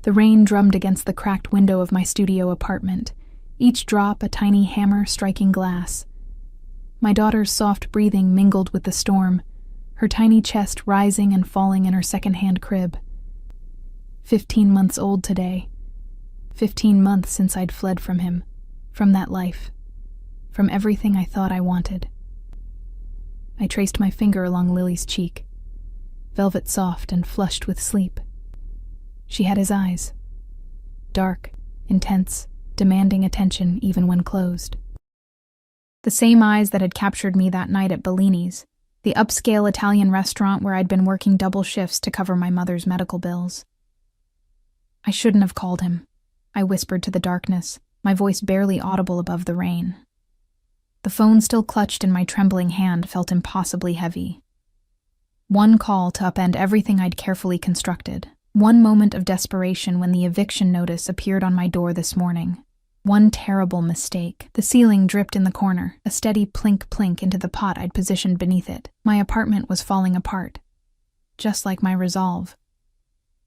The rain drummed against the cracked window of my studio apartment, each drop a tiny hammer striking glass. My daughter's soft breathing mingled with the storm, her tiny chest rising and falling in her second-hand crib. 15 months old today. 15 months since I'd fled from him, from that life, from everything I thought I wanted. I traced my finger along Lily's cheek, velvet soft and flushed with sleep. She had his eyes, dark, intense, demanding attention even when closed. The same eyes that had captured me that night at Bellini's, the upscale Italian restaurant where I'd been working double shifts to cover my mother's medical bills. I shouldn't have called him, I whispered to the darkness, my voice barely audible above the rain. The phone still clutched in my trembling hand felt impossibly heavy. One call to upend everything I'd carefully constructed. One moment of desperation when the eviction notice appeared on my door this morning. One terrible mistake. The ceiling dripped in the corner, a steady plink-plink into the pot I'd positioned beneath it. My apartment was falling apart. Just like my resolve.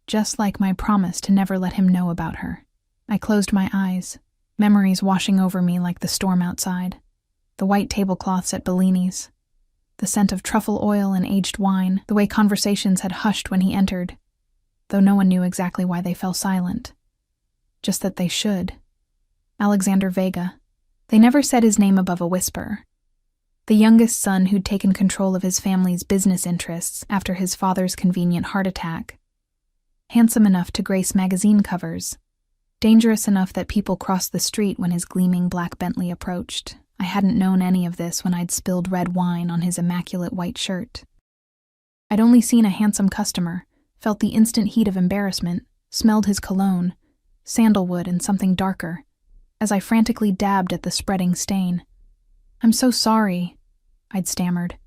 Just like my promise to never let him know about her. I closed my eyes, memories washing over me like the storm outside. The white tablecloths at Bellini's. The scent of truffle oil and aged wine, the way conversations had hushed when he entered, though no one knew exactly why they fell silent. Just that they should. Alexander Vega. They never said his name above a whisper. The youngest son who'd taken control of his family's business interests after his father's convenient heart attack. Handsome enough to grace magazine covers. Dangerous enough that people crossed the street when his gleaming black Bentley approached. I hadn't known any of this when I'd spilled red wine on his immaculate white shirt. I'd only seen a handsome customer, felt the instant heat of embarrassment, smelled his cologne, sandalwood and something darker, as I frantically dabbed at the spreading stain. "I'm so sorry," I'd stammered,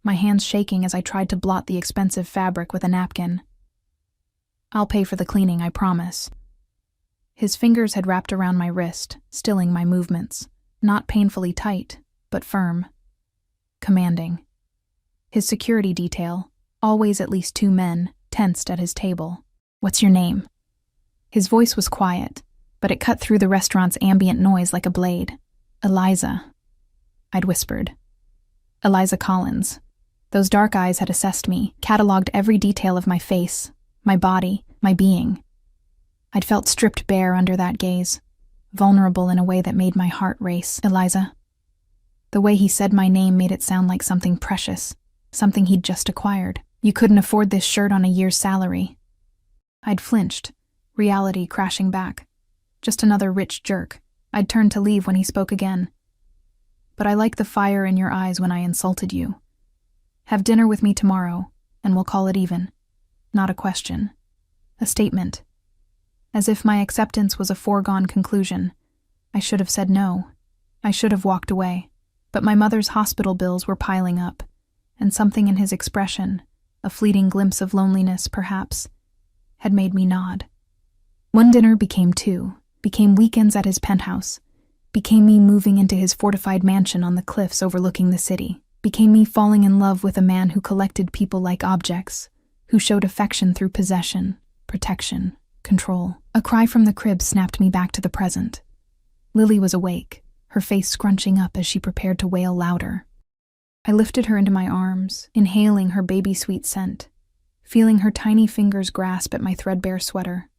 my hands shaking as I tried to blot the expensive fabric with a napkin. "I'll pay for the cleaning, I promise." His fingers had wrapped around my wrist, stilling my movements, not painfully tight, but firm. Commanding. His security detail, always at least 2 men, tensed at his table. "What's your name?" His voice was quiet, but it cut through the restaurant's ambient noise like a blade. "Eliza," I'd whispered. "Eliza Collins." Those dark eyes had assessed me, catalogued every detail of my face, my body, my being. I'd felt stripped bare under that gaze, vulnerable in a way that made my heart race. "Eliza." The way he said my name made it sound like something precious, something he'd just acquired. "You couldn't afford this shirt on a year's salary." I'd flinched, reality crashing back. Just another rich jerk. I'd turned to leave when he spoke again. "But I like the fire in your eyes when I insulted you. Have dinner with me tomorrow, and we'll call it even." Not a question. A statement. As if my acceptance was a foregone conclusion. I should have said no. I should have walked away. But my mother's hospital bills were piling up, and something in his expression, a fleeting glimpse of loneliness perhaps, had made me nod. One dinner became 2, became weekends at his penthouse, became me moving into his fortified mansion on the cliffs overlooking the city, became me falling in love with a man who collected people like objects, who showed affection through possession, protection, control. A cry from the crib snapped me back to the present. Lily was awake, her face scrunching up as she prepared to wail louder. I lifted her into my arms, inhaling her baby-sweet scent, feeling her tiny fingers grasp at my threadbare sweater.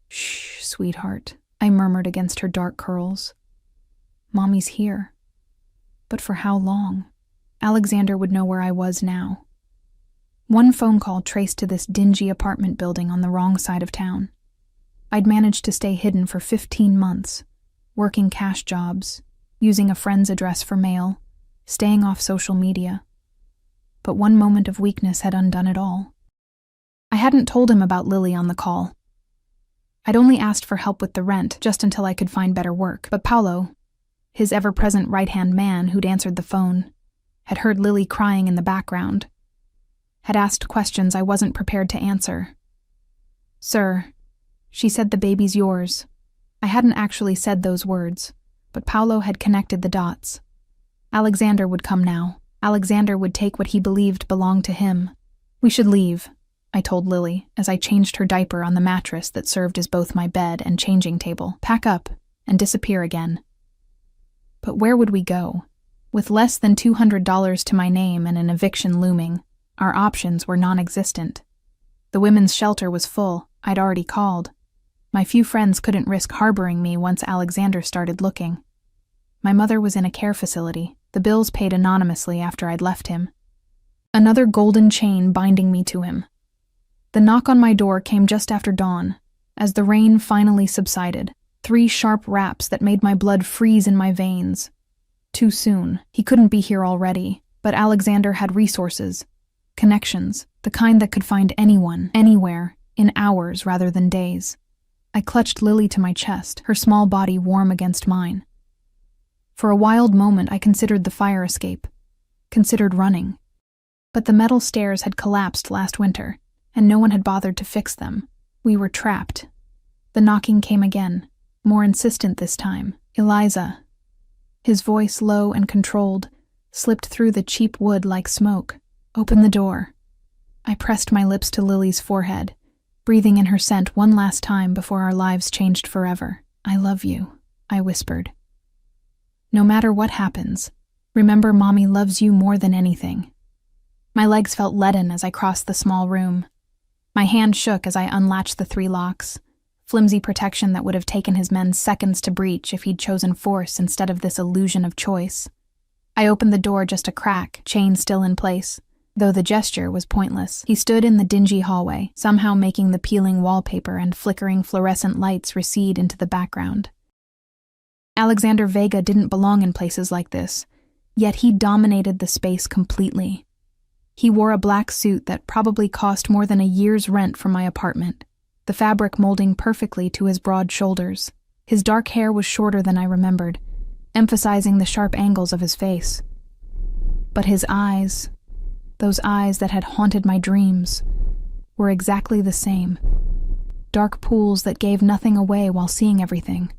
"Shh, sweetheart," I murmured against her dark curls. "Mommy's here." But for how long? Alexander would know where I was now. One phone call traced to this dingy apartment building on the wrong side of town. I'd managed to stay hidden for 15 months, working cash jobs, using a friend's address for mail, staying off social media. But one moment of weakness had undone it all. I hadn't told him about Lily on the call. I'd only asked for help with the rent just until I could find better work. But Paolo, his ever-present right-hand man who'd answered the phone, had heard Lily crying in the background, had asked questions I wasn't prepared to answer. "Sir," she said, "the baby's yours." I hadn't actually said those words, but Paolo had connected the dots. Alexander would come now. Alexander would take what he believed belonged to him. "We should leave," I told Lily as I changed her diaper on the mattress that served as both my bed and changing table. Pack up and disappear again. But where would we go? With less than $200 to my name and an eviction looming, our options were non-existent. The women's shelter was full. I'd already called. My few friends couldn't risk harboring me once Alexander started looking. My mother was in a care facility, the bills paid anonymously after I'd left him. Another golden chain binding me to him. The knock on my door came just after dawn, as the rain finally subsided. 3 sharp raps that made my blood freeze in my veins. Too soon. He couldn't be here already, but Alexander had resources, connections, the kind that could find anyone, anywhere, in hours rather than days. I clutched Lily to my chest, her small body warm against mine. For a wild moment I considered the fire escape, considered running. But the metal stairs had collapsed last winter, and no one had bothered to fix them. We were trapped. The knocking came again, more insistent this time. Eliza. His voice, low and controlled, slipped through the cheap wood like smoke. Open the door. I pressed my lips to Lily's forehead, breathing in her scent one last time before our lives changed forever. I love you, I whispered. No matter what happens, remember Mommy loves you more than anything. My legs felt leaden as I crossed the small room. My hand shook as I unlatched the 3 locks, flimsy protection that would have taken his men seconds to breach if he'd chosen force instead of this illusion of choice. I opened the door just a crack, chain still in place, though the gesture was pointless. He stood in the dingy hallway, somehow making the peeling wallpaper and flickering fluorescent lights recede into the background. Alexander Vega didn't belong in places like this, yet he dominated the space completely. He wore a black suit that probably cost more than a year's rent from my apartment, the fabric molding perfectly to his broad shoulders. His dark hair was shorter than I remembered, emphasizing the sharp angles of his face. But his eyes, those eyes that had haunted my dreams, were exactly the same. Dark pools that gave nothing away while seeing everything.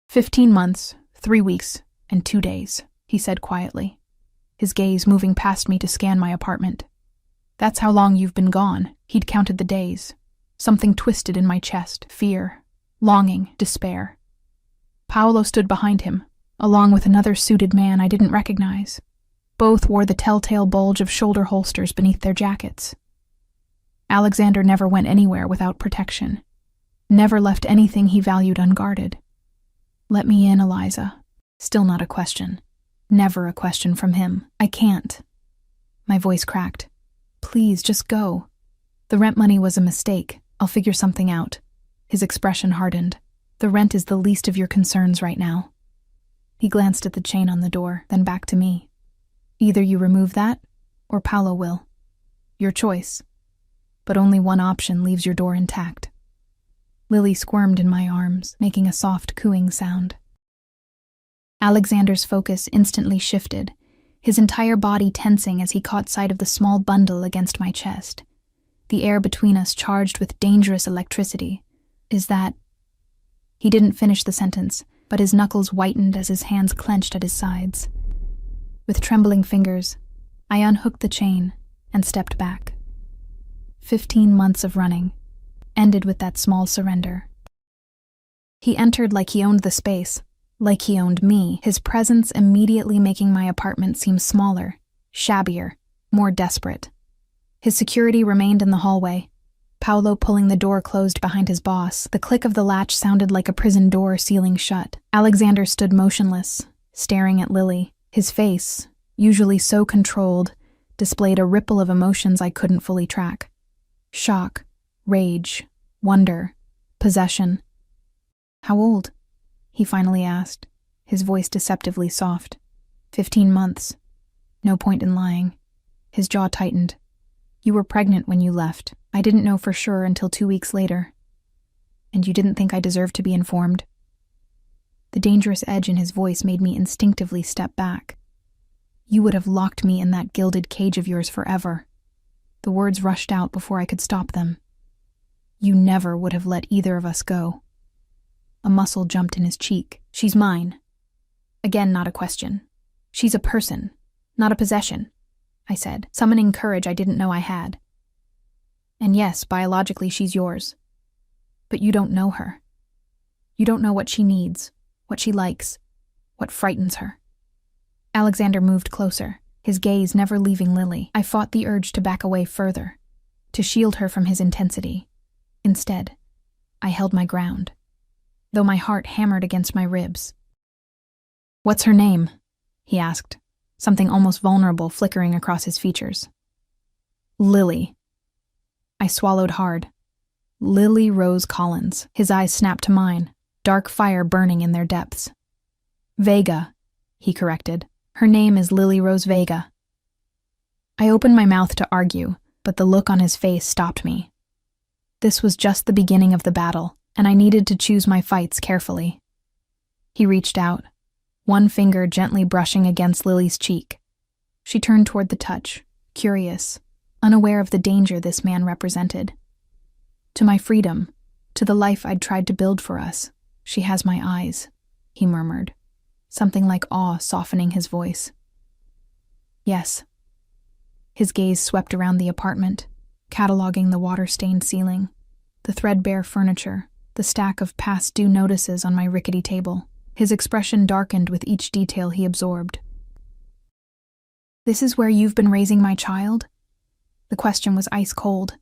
15 months, 3 weeks, and 2 days, he said quietly, his gaze moving past me to scan my apartment. That's how long you've been gone. He'd counted the days. Something twisted in my chest, fear, longing, despair. Paolo stood behind him, along with another suited man I didn't recognize. Both wore the telltale bulge of shoulder holsters beneath their jackets. Alexander never went anywhere without protection, never left anything he valued unguarded. Let me in, Eliza. Still not a question. Never a question from him. I can't. My voice cracked. Please, just go. The rent money was a mistake. I'll figure something out. His expression hardened. The rent is the least of your concerns right now. He glanced at the chain on the door, then back to me. Either you remove that, or Paolo will. Your choice. But only one option leaves your door intact. Lily squirmed in my arms, making a soft cooing sound. Alexander's focus instantly shifted, his entire body tensing as he caught sight of the small bundle against my chest. The air between us charged with dangerous electricity. Is that... He didn't finish the sentence, but his knuckles whitened as his hands clenched at his sides. With trembling fingers, I unhooked the chain and stepped back. 15 months of running ended with that small surrender. He entered like he owned the space, like he owned me, his presence immediately making my apartment seem smaller, shabbier, more desperate. His security remained in the hallway, Paolo pulling the door closed behind his boss. The click of the latch sounded like a prison door sealing shut. Alexander stood motionless, staring at Lily. His face, usually so controlled, displayed a ripple of emotions I couldn't fully track. Shock, rage, wonder, possession. How old? He finally asked, his voice deceptively soft. 15 months. No point in lying. His jaw tightened. You were pregnant when you left. I didn't know for sure until 2 weeks later. And you didn't think I deserved to be informed? The dangerous edge in his voice made me instinctively step back. You would have locked me in that gilded cage of yours forever. The words rushed out before I could stop them. You never would have let either of us go. A muscle jumped in his cheek. She's mine. Again, not a question. She's a person, not a possession, I said, summoning courage I didn't know I had. And yes, biologically she's yours. But you don't know her. You don't know what she needs, what she likes, what frightens her. Alexander moved closer, his gaze never leaving Lily. I fought the urge to back away further, to shield her from his intensity. Instead, I held my ground, though my heart hammered against my ribs. "What's her name?" he asked, something almost vulnerable flickering across his features. "Lily." I swallowed hard. Lily Rose Collins. His eyes snapped to mine, dark fire burning in their depths. "Vega," he corrected. "Her name is Lily Rose Vega." I opened my mouth to argue, but the look on his face stopped me. This was just the beginning of the battle, and I needed to choose my fights carefully. He reached out, one finger gently brushing against Lily's cheek. She turned toward the touch, curious, unaware of the danger this man represented. "To my freedom, to the life I'd tried to build for us, she has my eyes," he murmured, something like awe softening his voice. "Yes." His gaze swept around the apartment, cataloging the water-stained ceiling, the threadbare furniture, the stack of past-due notices on my rickety table. His expression darkened with each detail he absorbed. "This is where you've been raising my child?" The question was ice-cold,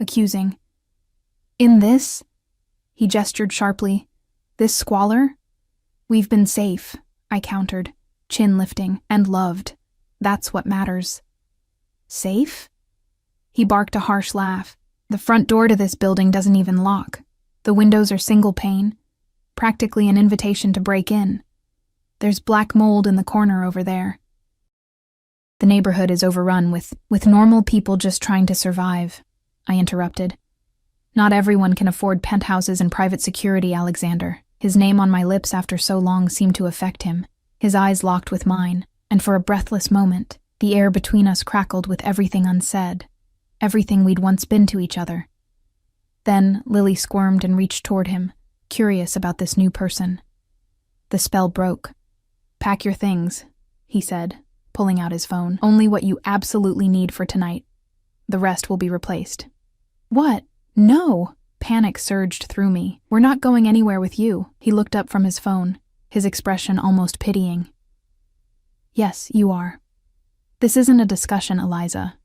accusing. "In this?" He gestured sharply. "This squalor?" "We've been safe," I countered, chin lifting, "and loved. That's what matters." "Safe?" He barked a harsh laugh. "The front door to this building doesn't even lock. The windows are single pane, practically an invitation to break in. There's black mold in the corner over there. The neighborhood is overrun with normal people just trying to survive," I interrupted. "Not everyone can afford penthouses and private security, Alexander." His name on my lips after so long seemed to affect him. His eyes locked with mine, and for a breathless moment, the air between us crackled with everything unsaid, everything we'd once been to each other. Then Lily squirmed and reached toward him, curious about this new person. The spell broke. "Pack your things," he said, pulling out his phone. "Only what you absolutely need for tonight. The rest will be replaced." "What? No!" Panic surged through me. "We're not going anywhere with you." He looked up from his phone, his expression almost pitying. "Yes, you are. This isn't a discussion, Eliza.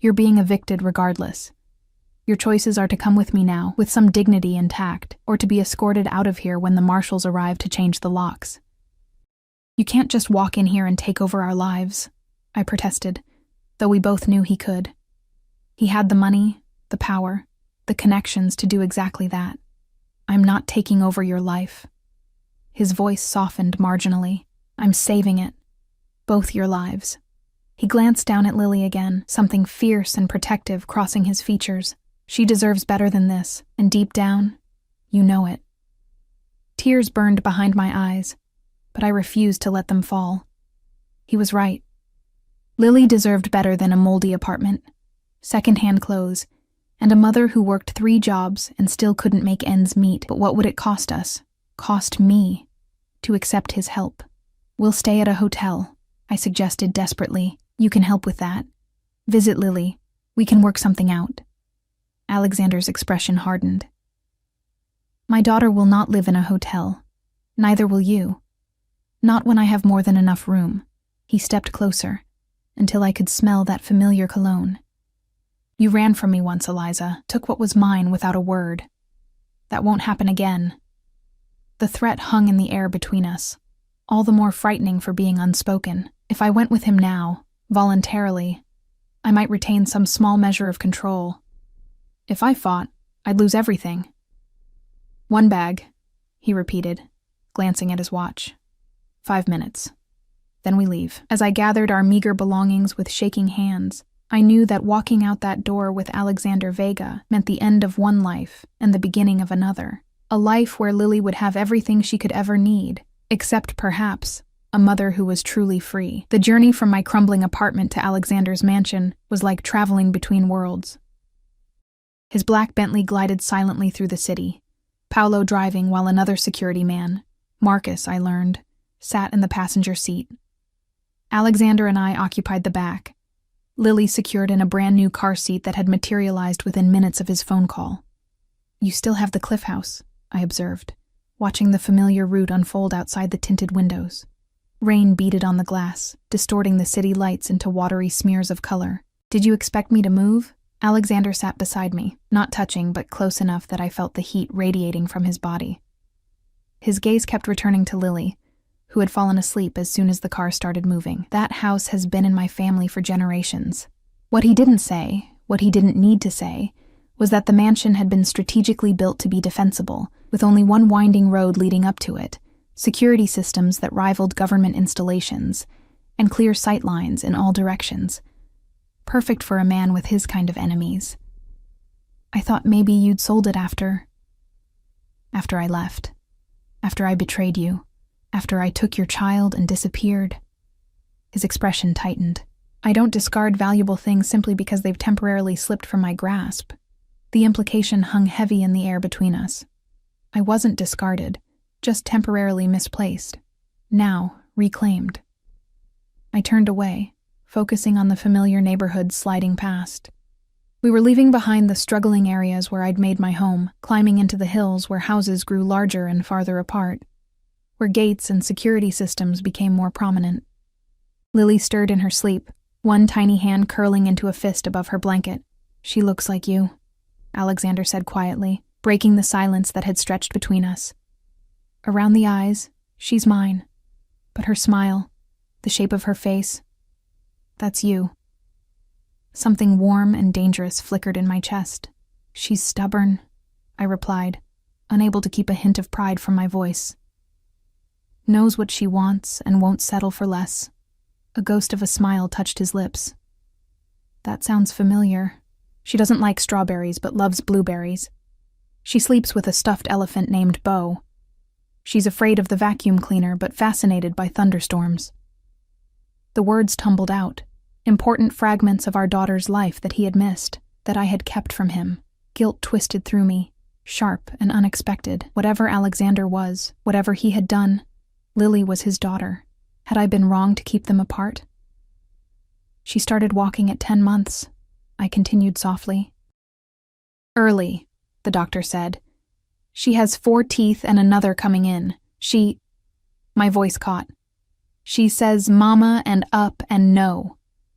You're being evicted regardless. Your choices are to come with me now, with some dignity intact, or to be escorted out of here when the marshals arrive to change the locks." "You can't just walk in here and take over our lives," I protested, though we both knew he could. He had the money, the power, the connections to do exactly that. "I'm not taking over your life." His voice softened marginally. "I'm saving it. Both your lives." He glanced down at Lily again, something fierce and protective crossing his features. "She deserves better than this, and deep down, you know it." Tears burned behind my eyes, but I refused to let them fall. He was right. Lily deserved better than a moldy apartment, secondhand clothes, and a mother who worked 3 jobs and still couldn't make ends meet. But what would it cost us, cost me, to accept his help? "We'll stay at a hotel," I suggested desperately. "You can help with that. Visit Lily. We can work something out." Alexander's expression hardened. "My daughter will not live in a hotel. Neither will you. Not when I have more than enough room." He stepped closer, until I could smell that familiar cologne. "You ran from me once, Eliza, took what was mine without a word. That won't happen again." The threat hung in the air between us, all the more frightening for being unspoken. If I went with him now, voluntarily, I might retain some small measure of control. If I fought, I'd lose everything. "1 bag," he repeated, glancing at his watch. 5 minutes. Then we leave. As I gathered our meager belongings with shaking hands, I knew that walking out that door with Alexander Vega meant the end of one life and the beginning of another. A life where Lily would have everything she could ever need, except perhaps a mother who was truly free. The journey from my crumbling apartment to Alexander's mansion was like traveling between worlds. His black Bentley glided silently through the city, Paolo driving while another security man, Marcus, I learned, sat in the passenger seat. Alexander and I occupied the back, Lily secured in a brand new car seat that had materialized within minutes of his phone call. "You still have the Cliff House," I observed, watching the familiar route unfold outside the tinted windows. Rain beaded on the glass, distorting the city lights into watery smears of color. "Did you expect me to move?" Alexander sat beside me, not touching but close enough that I felt the heat radiating from his body. His gaze kept returning to Lily, who had fallen asleep as soon as the car started moving. "That house has been in my family for generations." What he didn't say, what he didn't need to say, was that the mansion had been strategically built to be defensible, with only one winding road leading up to it, security systems that rivaled government installations, and clear sight lines in all directions. Perfect for a man with his kind of enemies. "I thought maybe you'd sold it after I left. After I betrayed you. After I took your child and disappeared." His expression tightened. "I don't discard valuable things simply because they've temporarily slipped from my grasp." The implication hung heavy in the air between us. I wasn't discarded, just temporarily misplaced. Now, reclaimed. I turned away, focusing on the familiar neighborhoods sliding past. We were leaving behind the struggling areas where I'd made my home, climbing into the hills where houses grew larger and farther apart, where gates and security systems became more prominent. Lily stirred in her sleep, one tiny hand curling into a fist above her blanket. "She looks like you," Alexander said quietly, breaking the silence that had stretched between us. "Around the eyes, she's mine. But her smile, the shape of her face, that's you." Something warm and dangerous flickered in my chest. "She's stubborn," I replied, unable to keep a hint of pride from my voice. "Knows what she wants and won't settle for less." A ghost of a smile touched his lips. "That sounds familiar. She doesn't like strawberries but loves blueberries. She sleeps with a stuffed elephant named Bo. She's afraid of the vacuum cleaner but fascinated by thunderstorms." The words tumbled out, important fragments of our daughter's life that he had missed, that I had kept from him. Guilt twisted through me, sharp and unexpected. Whatever Alexander was, whatever he had done, Lily was his daughter. Had I been wrong to keep them apart? "She started walking at 10 months, I continued softly. "Early," the doctor said. "She has 4 teeth and another coming in. My voice caught. "She says mama and up and no.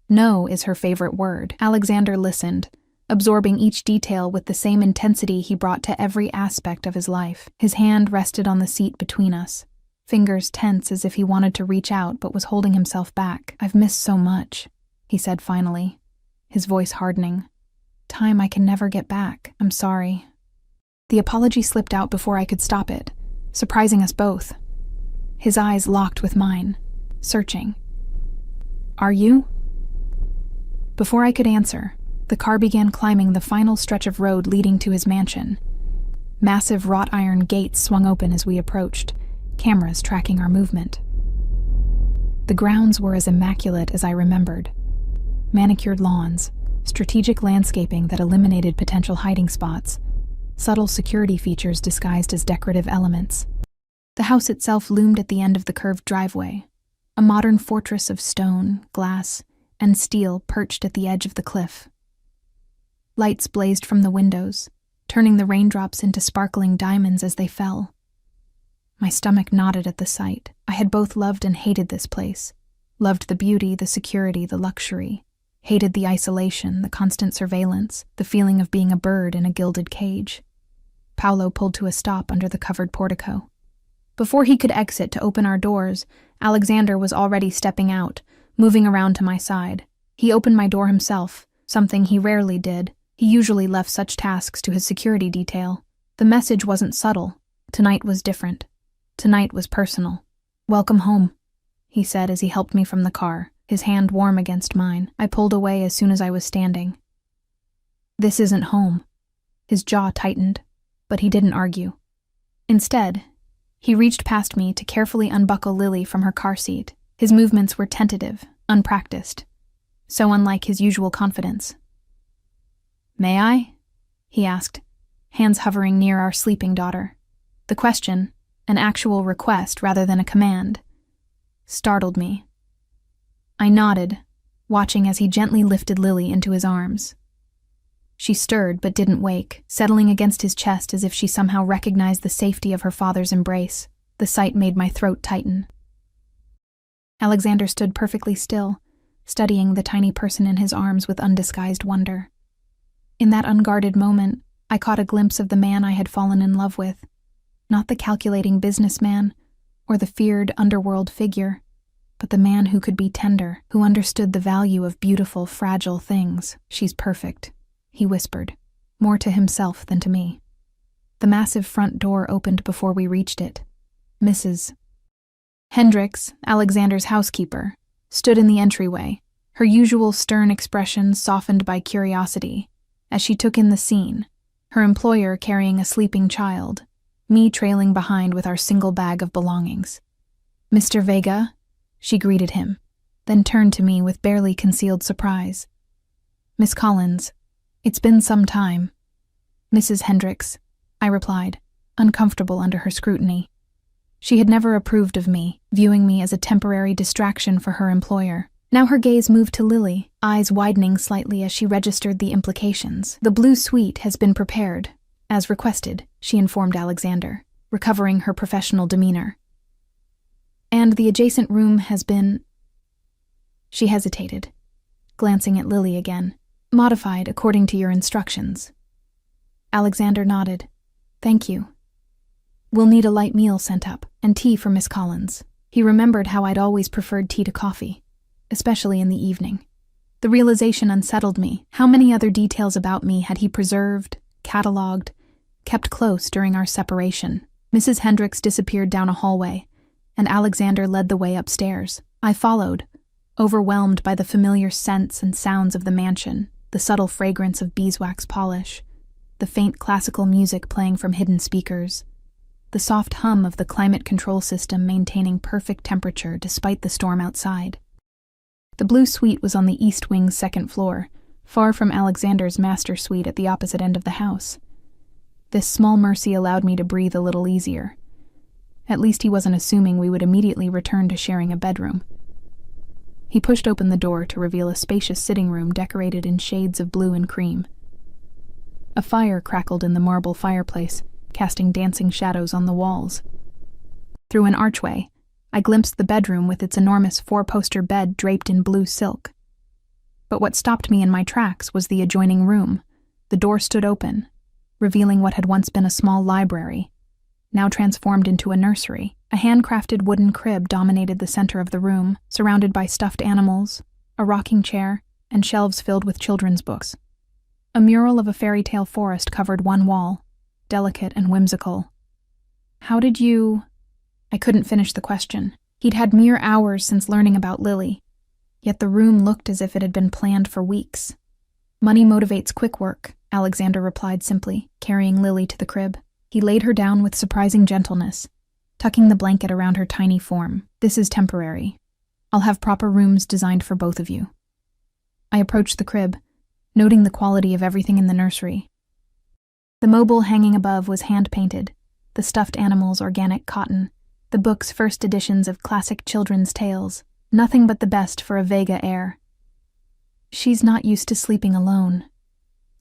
No is her favorite word." Alexander listened, absorbing each detail with the same intensity he brought to every aspect of his life. His hand rested on the seat between us, fingers tense as if he wanted to reach out but was holding himself back. "I've missed so much," he said finally, his voice hardening. "Time I can never get back. I'm sorry." The apology slipped out before I could stop it, surprising us both. His eyes locked with mine, searching. "Are you?" Before I could answer, the car began climbing the final stretch of road leading to his mansion. Massive wrought iron gates swung open as we approached, cameras tracking our movement. The grounds were as immaculate as I remembered. Manicured lawns, strategic landscaping that eliminated potential hiding spots, subtle security features disguised as decorative elements. The house itself loomed at the end of the curved driveway, a modern fortress of stone, glass, and steel perched at the edge of the cliff. Lights blazed from the windows, turning the raindrops into sparkling diamonds as they fell. My stomach knotted at the sight. I had both loved and hated this place. Loved the beauty, the security, the luxury. Hated the isolation, the constant surveillance, the feeling of being a bird in a gilded cage. Paolo pulled to a stop under the covered portico. Before he could exit to open our doors, Alexander was already stepping out, moving around to my side. He opened my door himself, something he rarely did. He usually left such tasks to his security detail. The message wasn't subtle. Tonight was different. Tonight was personal. "Welcome home," he said as he helped me from the car, his hand warm against mine. I pulled away as soon as I was standing. "This isn't home." His jaw tightened, but he didn't argue. Instead, he reached past me to carefully unbuckle Lily from her car seat. His movements were tentative, unpracticed, so unlike his usual confidence. "May I?" he asked, hands hovering near our sleeping daughter. The question, an actual request rather than a command, startled me. I nodded, watching as he gently lifted Lily into his arms. She stirred but didn't wake, settling against his chest as if she somehow recognized the safety of her father's embrace. The sight made my throat tighten. Alexander stood perfectly still, studying the tiny person in his arms with undisguised wonder. In that unguarded moment, I caught a glimpse of the man I had fallen in love with, not the calculating businessman or the feared underworld figure, but the man who could be tender, who understood the value of beautiful, fragile things. "She's perfect," he whispered, more to himself than to me. The massive front door opened before we reached it. Mrs. Hendricks, Alexander's housekeeper, stood in the entryway, her usual stern expression softened by curiosity, as she took in the scene, her employer carrying a sleeping child, me trailing behind with our single bag of belongings. "Mr. Vega?" she greeted him, then turned to me with barely concealed surprise. "Miss Collins, it's been some time." "Mrs. Hendricks," I replied, uncomfortable under her scrutiny. She had never approved of me, viewing me as a temporary distraction for her employer. Now her gaze moved to Lily, eyes widening slightly as she registered the implications. "The blue suite has been prepared, as requested," she informed Alexander, recovering her professional demeanor. "And the adjacent room has been—" She hesitated, glancing at Lily again. "Modified according to your instructions." Alexander nodded. "Thank you. We'll need a light meal sent up, and tea for Miss Collins." He remembered how I'd always preferred tea to coffee, especially in the evening. The realization unsettled me. How many other details about me had he preserved, catalogued, kept close during our separation? Mrs. Hendricks disappeared down a hallway, and Alexander led the way upstairs. I followed, overwhelmed by the familiar scents and sounds of the mansion, the subtle fragrance of beeswax polish, the faint classical music playing from hidden speakers, the soft hum of the climate control system maintaining perfect temperature despite the storm outside. The blue suite was on the east wing's second floor, far from Alexander's master suite at the opposite end of the house. This small mercy allowed me to breathe a little easier. At least he wasn't assuming we would immediately return to sharing a bedroom. He pushed open the door to reveal a spacious sitting room decorated in shades of blue and cream. A fire crackled in the marble fireplace, casting dancing shadows on the walls. Through an archway, I glimpsed the bedroom with its enormous four-poster bed draped in blue silk. But what stopped me in my tracks was the adjoining room. The door stood open, revealing what had once been a small library, now transformed into a nursery. A handcrafted wooden crib dominated the center of the room, surrounded by stuffed animals, a rocking chair, and shelves filled with children's books. A mural of a fairy tale forest covered one wall, delicate and whimsical. "How did you—" I couldn't finish the question. He'd had mere hours since learning about Lily, yet the room looked as if it had been planned for weeks. "Money motivates quick work," Alexander replied simply, carrying Lily to the crib. He laid her down with surprising gentleness, tucking the blanket around her tiny form. "This is temporary. I'll have proper rooms designed for both of you." I approached the crib, noting the quality of everything in the nursery. The mobile hanging above was hand-painted, the stuffed animals organic cotton, the books first editions of classic children's tales, nothing but the best for a Vega heir. "She's not used to sleeping alone,"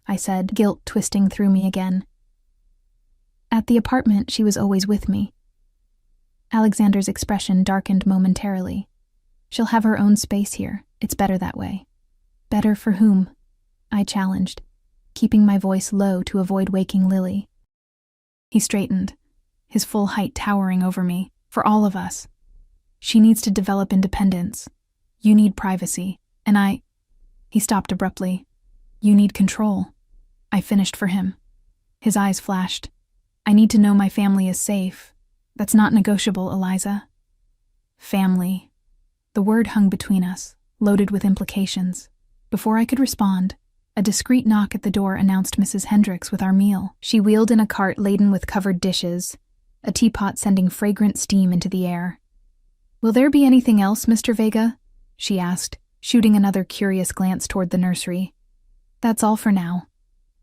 I said, guilt twisting through me again. "At the apartment, she was always with me." Alexander's expression darkened momentarily. "She'll have her own space here. It's better that way." "Better for whom?" I challenged, keeping my voice low to avoid waking Lily. He straightened, his full height towering over me. "For all of us. She needs to develop independence. You need privacy, and I—" He stopped abruptly. "You need control." I finished for him. His eyes flashed. "I need to know my family is safe. That's not negotiable, Eliza." Family. The word hung between us, loaded with implications. Before I could respond, a discreet knock at the door announced Mrs. Hendricks with our meal. She wheeled in a cart laden with covered dishes, a teapot sending fragrant steam into the air. "Will there be anything else, Mr. Vega?" she asked, shooting another curious glance toward the nursery. "That's all for now.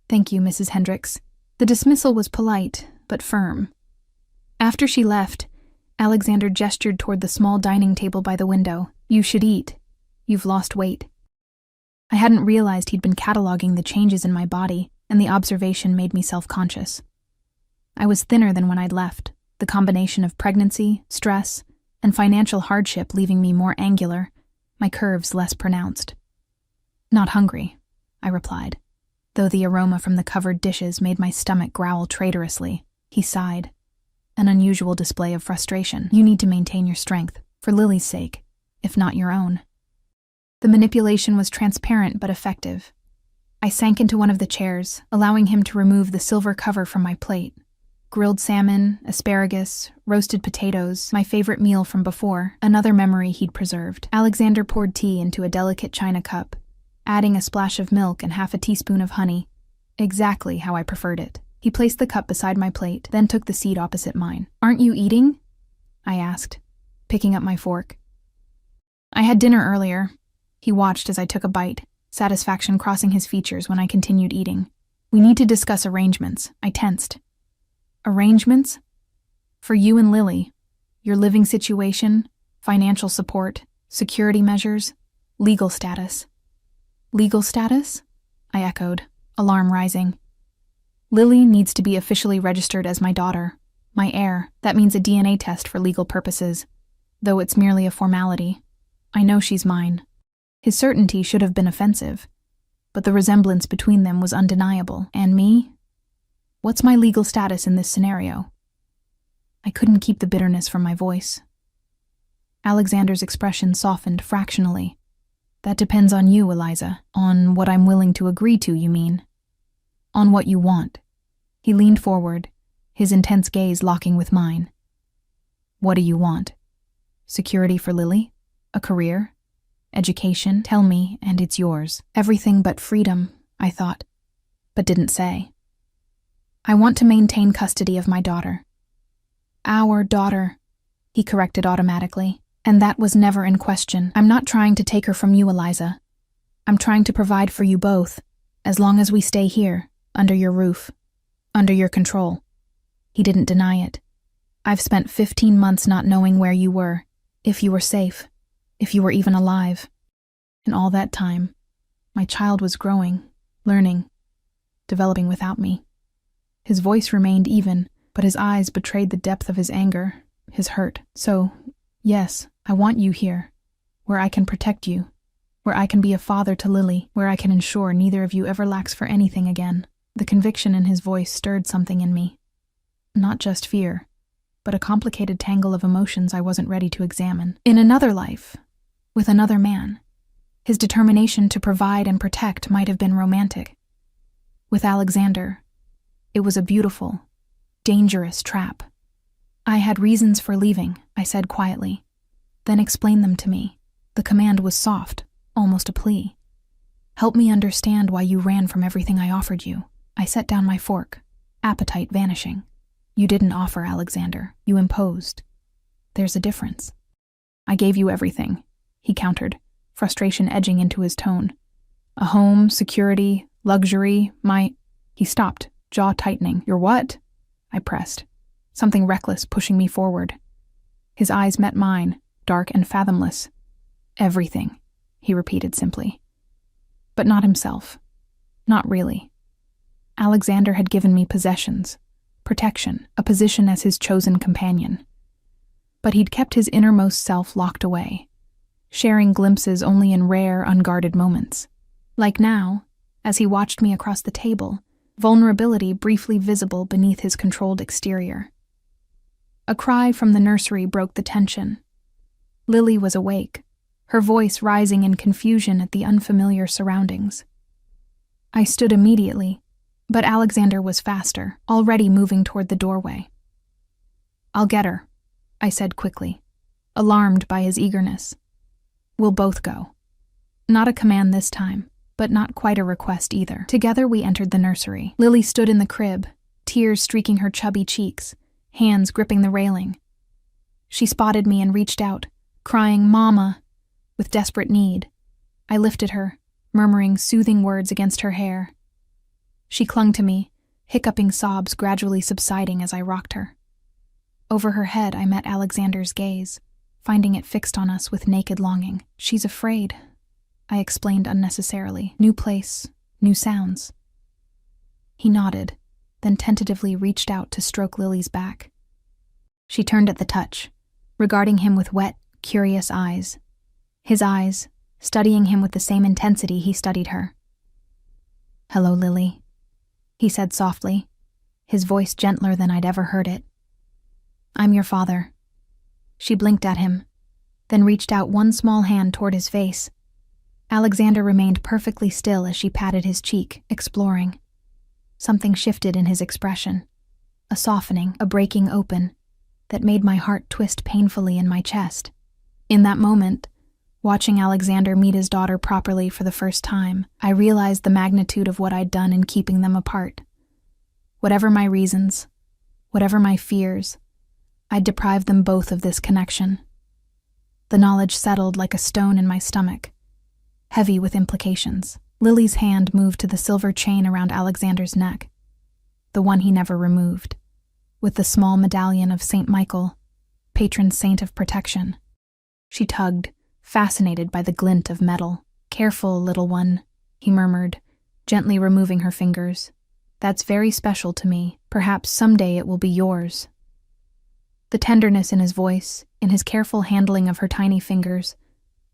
Thank you, Mrs. Hendricks." The dismissal was polite, but firm. After she left, Alexander gestured toward the small dining table by the window. "You should eat. You've lost weight." I hadn't realized he'd been cataloging the changes in my body, and the observation made me self-conscious. I was thinner than when I'd left, the combination of pregnancy, stress, and financial hardship leaving me more angular, my curves less pronounced. "Not hungry," I replied, though the aroma from the covered dishes made my stomach growl traitorously. He sighed. An unusual display of frustration. "You need to maintain your strength, for Lily's sake, if not your own." The manipulation was transparent but effective. I sank into one of the chairs, allowing him to remove the silver cover from my plate. Grilled salmon, asparagus, roasted potatoes, my favorite meal from before, another memory he'd preserved. Alexander poured tea into a delicate china cup, adding a splash of milk and half a teaspoon of honey, exactly how I preferred it. He placed the cup beside my plate, then took the seat opposite mine. "Aren't you eating?" I asked, picking up my fork. "I had dinner earlier." He watched as I took a bite, satisfaction crossing his features when I continued eating. "We need to discuss arrangements." I tensed. "Arrangements? For you and Lily? Your living situation, financial support, security measures, legal status." "Legal status?" I echoed, alarm rising. "Lily needs to be officially registered as my daughter, my heir. That means a DNA test for legal purposes, though it's merely a formality. I know she's mine." His certainty should have been offensive, but the resemblance between them was undeniable. "And me? What's my legal status in this scenario?" I couldn't keep the bitterness from my voice. Alexander's expression softened fractionally. "That depends on you, Eliza. On what I'm willing to agree to, you mean? On what you want." He leaned forward, his intense gaze locking with mine. "What do you want? Security for Lily? A career? Education? Tell me, and it's yours." "Everything but freedom," I thought, but didn't say. "I want to maintain custody of my daughter." "Our daughter," he corrected automatically, and that was never in question. "I'm not trying to take her from you, Eliza. I'm trying to provide for you both, as long as we stay here, under your roof, under your control." He didn't deny it. "I've spent 15 months not knowing where you were, if you were safe, if you were even alive. In all that time, my child was growing, learning, developing without me." His voice remained even, but his eyes betrayed the depth of his anger, his hurt. "So, yes, I want you here, where I can protect you, where I can be a father to Lily, where I can ensure neither of you ever lacks for anything again." The conviction in his voice stirred something in me. Not just fear, but a complicated tangle of emotions I wasn't ready to examine. In another life, with another man, his determination to provide and protect might have been romantic. With Alexander, it was a beautiful, dangerous trap. "I had reasons for leaving," I said quietly. "Then explain them to me." The command was soft, almost a plea. "Help me understand why you ran from everything I offered you." I set down my fork, appetite vanishing. "You didn't offer, Alexander. You imposed. There's a difference." "I gave you everything," he countered, frustration edging into his tone. "A home, security, luxury, He stopped, jaw tightening. "Your what?" I pressed, something reckless pushing me forward. His eyes met mine, dark and fathomless. "Everything," he repeated simply. But not himself. Not really. Alexander had given me possessions, protection, a position as his chosen companion. But he'd kept his innermost self locked away, sharing glimpses only in rare, unguarded moments. Like now, as he watched me across the table, vulnerability briefly visible beneath his controlled exterior. A cry from the nursery broke the tension. Lily was awake, her voice rising in confusion at the unfamiliar surroundings. I stood immediately, but Alexander was faster, already moving toward the doorway. "I'll get her," I said quickly, alarmed by his eagerness. "We'll both go." Not a command this time, but not quite a request either. Together we entered the nursery. Lily stood in the crib, tears streaking her chubby cheeks, hands gripping the railing. She spotted me and reached out, crying, "Mama," with desperate need. I lifted her, murmuring soothing words against her hair. She clung to me, hiccuping sobs gradually subsiding as I rocked her. Over her head I met Alexander's gaze, finding it fixed on us with naked longing. "She's afraid," I explained unnecessarily. New place, new sounds. He nodded, then tentatively reached out to stroke Lily's back. She turned at the touch, regarding him with wet, curious eyes. His eyes, studying him with the same intensity he studied her. "Hello, Lily," he said softly, his voice gentler than I'd ever heard it. "I'm your father." She blinked at him, then reached out one small hand toward his face. Alexander remained perfectly still as she patted his cheek, exploring. Something shifted in his expression, a softening, a breaking open, that made my heart twist painfully in my chest. In that moment, watching Alexander meet his daughter properly for the first time, I realized the magnitude of what I'd done in keeping them apart. Whatever my reasons, whatever my fears, I'd deprived them both of this connection. The knowledge settled like a stone in my stomach, heavy with implications. Lily's hand moved to the silver chain around Alexander's neck, the one he never removed, with the small medallion of Saint Michael, patron saint of protection. She tugged, fascinated by the glint of metal. "Careful, little one," he murmured, gently removing her fingers. "That's very special to me. Perhaps someday it will be yours." The tenderness in his voice, in his careful handling of her tiny fingers,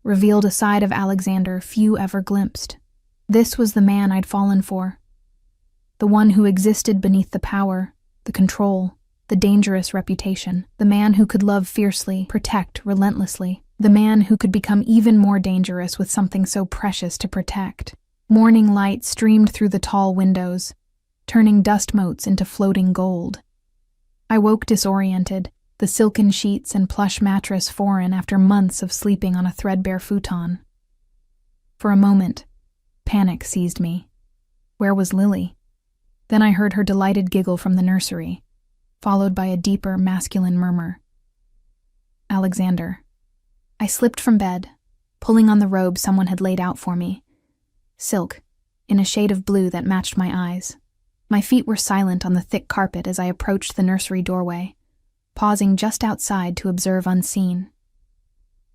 revealed a side of Alexander few ever glimpsed. This was the man I'd fallen for. The one who existed beneath the power, the control, the dangerous reputation. The man who could love fiercely, protect relentlessly. The man who could become even more dangerous with something so precious to protect. Morning light streamed through the tall windows, turning dust motes into floating gold. I woke disoriented, the silken sheets and plush mattress foreign after months of sleeping on a threadbare futon. For a moment, panic seized me. Where was Lily? Then I heard her delighted giggle from the nursery, followed by a deeper masculine murmur. "Alexander." I slipped from bed, pulling on the robe someone had laid out for me. Silk, in a shade of blue that matched my eyes. My feet were silent on the thick carpet as I approached the nursery doorway, pausing just outside to observe unseen.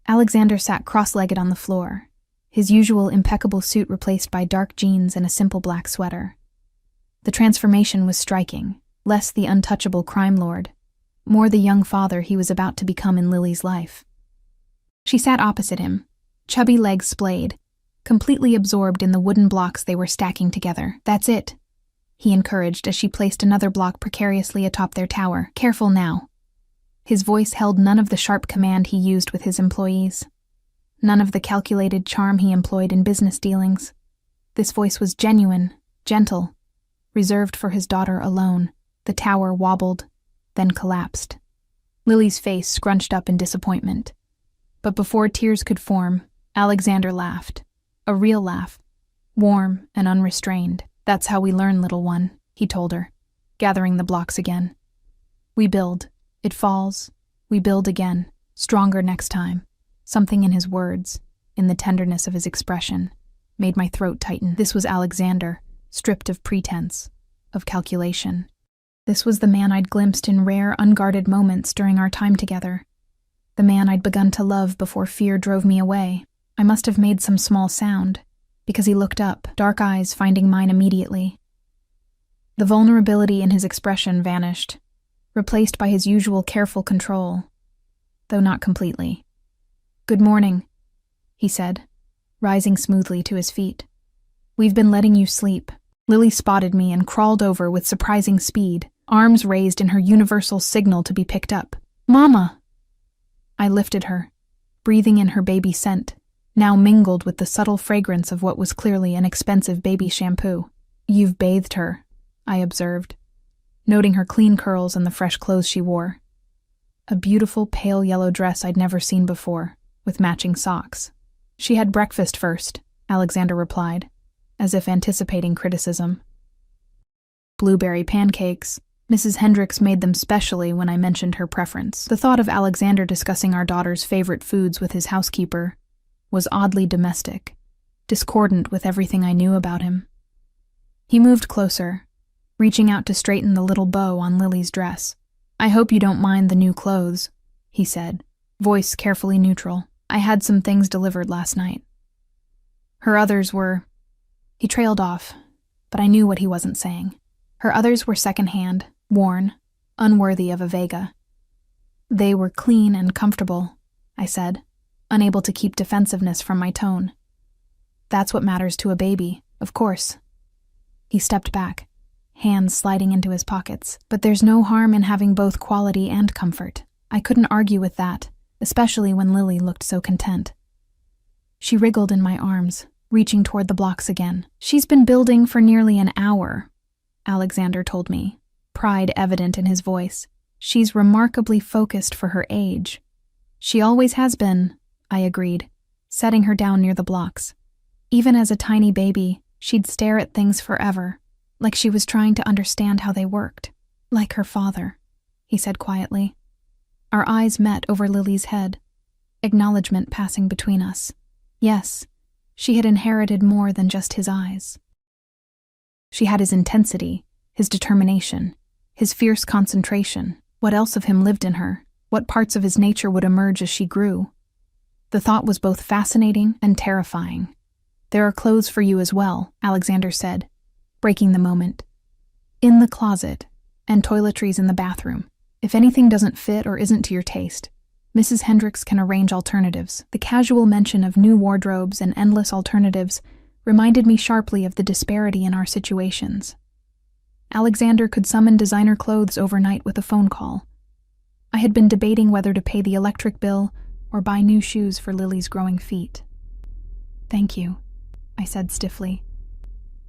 Alexander sat cross-legged on the floor, his usual impeccable suit replaced by dark jeans and a simple black sweater. The transformation was striking, less the untouchable crime lord, more the young father he was about to become in Lily's life. She sat opposite him, chubby legs splayed, completely absorbed in the wooden blocks they were stacking together. "That's it," he encouraged as she placed another block precariously atop their tower. "Careful now." His voice held none of the sharp command he used with his employees, none of the calculated charm he employed in business dealings. This voice was genuine, gentle, reserved for his daughter alone. The tower wobbled, then collapsed. Lily's face scrunched up in disappointment. But before tears could form, Alexander laughed. A real laugh, warm and unrestrained. "That's how we learn, little one," he told her, gathering the blocks again. "We build. It falls. We build again. Stronger next time." Something in his words, in the tenderness of his expression, made my throat tighten. This was Alexander, stripped of pretense, of calculation. This was the man I'd glimpsed in rare, unguarded moments during our time together. The man I'd begun to love before fear drove me away. I must have made some small sound, because he looked up, dark eyes finding mine immediately. The vulnerability in his expression vanished, replaced by his usual careful control, though not completely. "Good morning," he said, rising smoothly to his feet. "We've been letting you sleep." Lily spotted me and crawled over with surprising speed, arms raised in her universal signal to be picked up. "Mama!" I lifted her, breathing in her baby scent, now mingled with the subtle fragrance of what was clearly an expensive baby shampoo. "You've bathed her," I observed, noting her clean curls and the fresh clothes she wore. A beautiful pale yellow dress I'd never seen before, with matching socks. "She had breakfast first," Alexander replied, as if anticipating criticism. "Blueberry pancakes. Mrs. Hendricks made them specially when I mentioned her preference." The thought of Alexander discussing our daughter's favorite foods with his housekeeper was oddly domestic, discordant with everything I knew about him. He moved closer, reaching out to straighten the little bow on Lily's dress. "I hope you don't mind the new clothes," he said, voice carefully neutral. "I had some things delivered last night." Her others were... He trailed off, but I knew what he wasn't saying. Her others were secondhand, worn, unworthy of a Vega. They were clean and comfortable, I said, unable to keep defensiveness from my tone. That's what matters to a baby, of course. He stepped back, hands sliding into his pockets. But there's no harm in having both quality and comfort. I couldn't argue with that, especially when Lily looked so content. She wriggled in my arms, reaching toward the blocks again. She's been building for nearly an hour, Alexander told me, pride evident in his voice. She's remarkably focused for her age. She always has been, I agreed, setting her down near the blocks. Even as a tiny baby, she'd stare at things forever, like she was trying to understand how they worked. Like her father, he said quietly. Our eyes met over Lily's head, acknowledgement passing between us. Yes, she had inherited more than just his eyes. She had his intensity, his determination, his fierce concentration. What else of him lived in her? What parts of his nature would emerge as she grew? The thought was both fascinating and terrifying. There are clothes for you as well, Alexander said, breaking the moment. In the closet, and toiletries in the bathroom. If anything doesn't fit or isn't to your taste, Mrs. Hendricks can arrange alternatives. The casual mention of new wardrobes and endless alternatives reminded me sharply of the disparity in our situations. Alexander could summon designer clothes overnight with a phone call. I had been debating whether to pay the electric bill or buy new shoes for Lily's growing feet. Thank you, I said stiffly,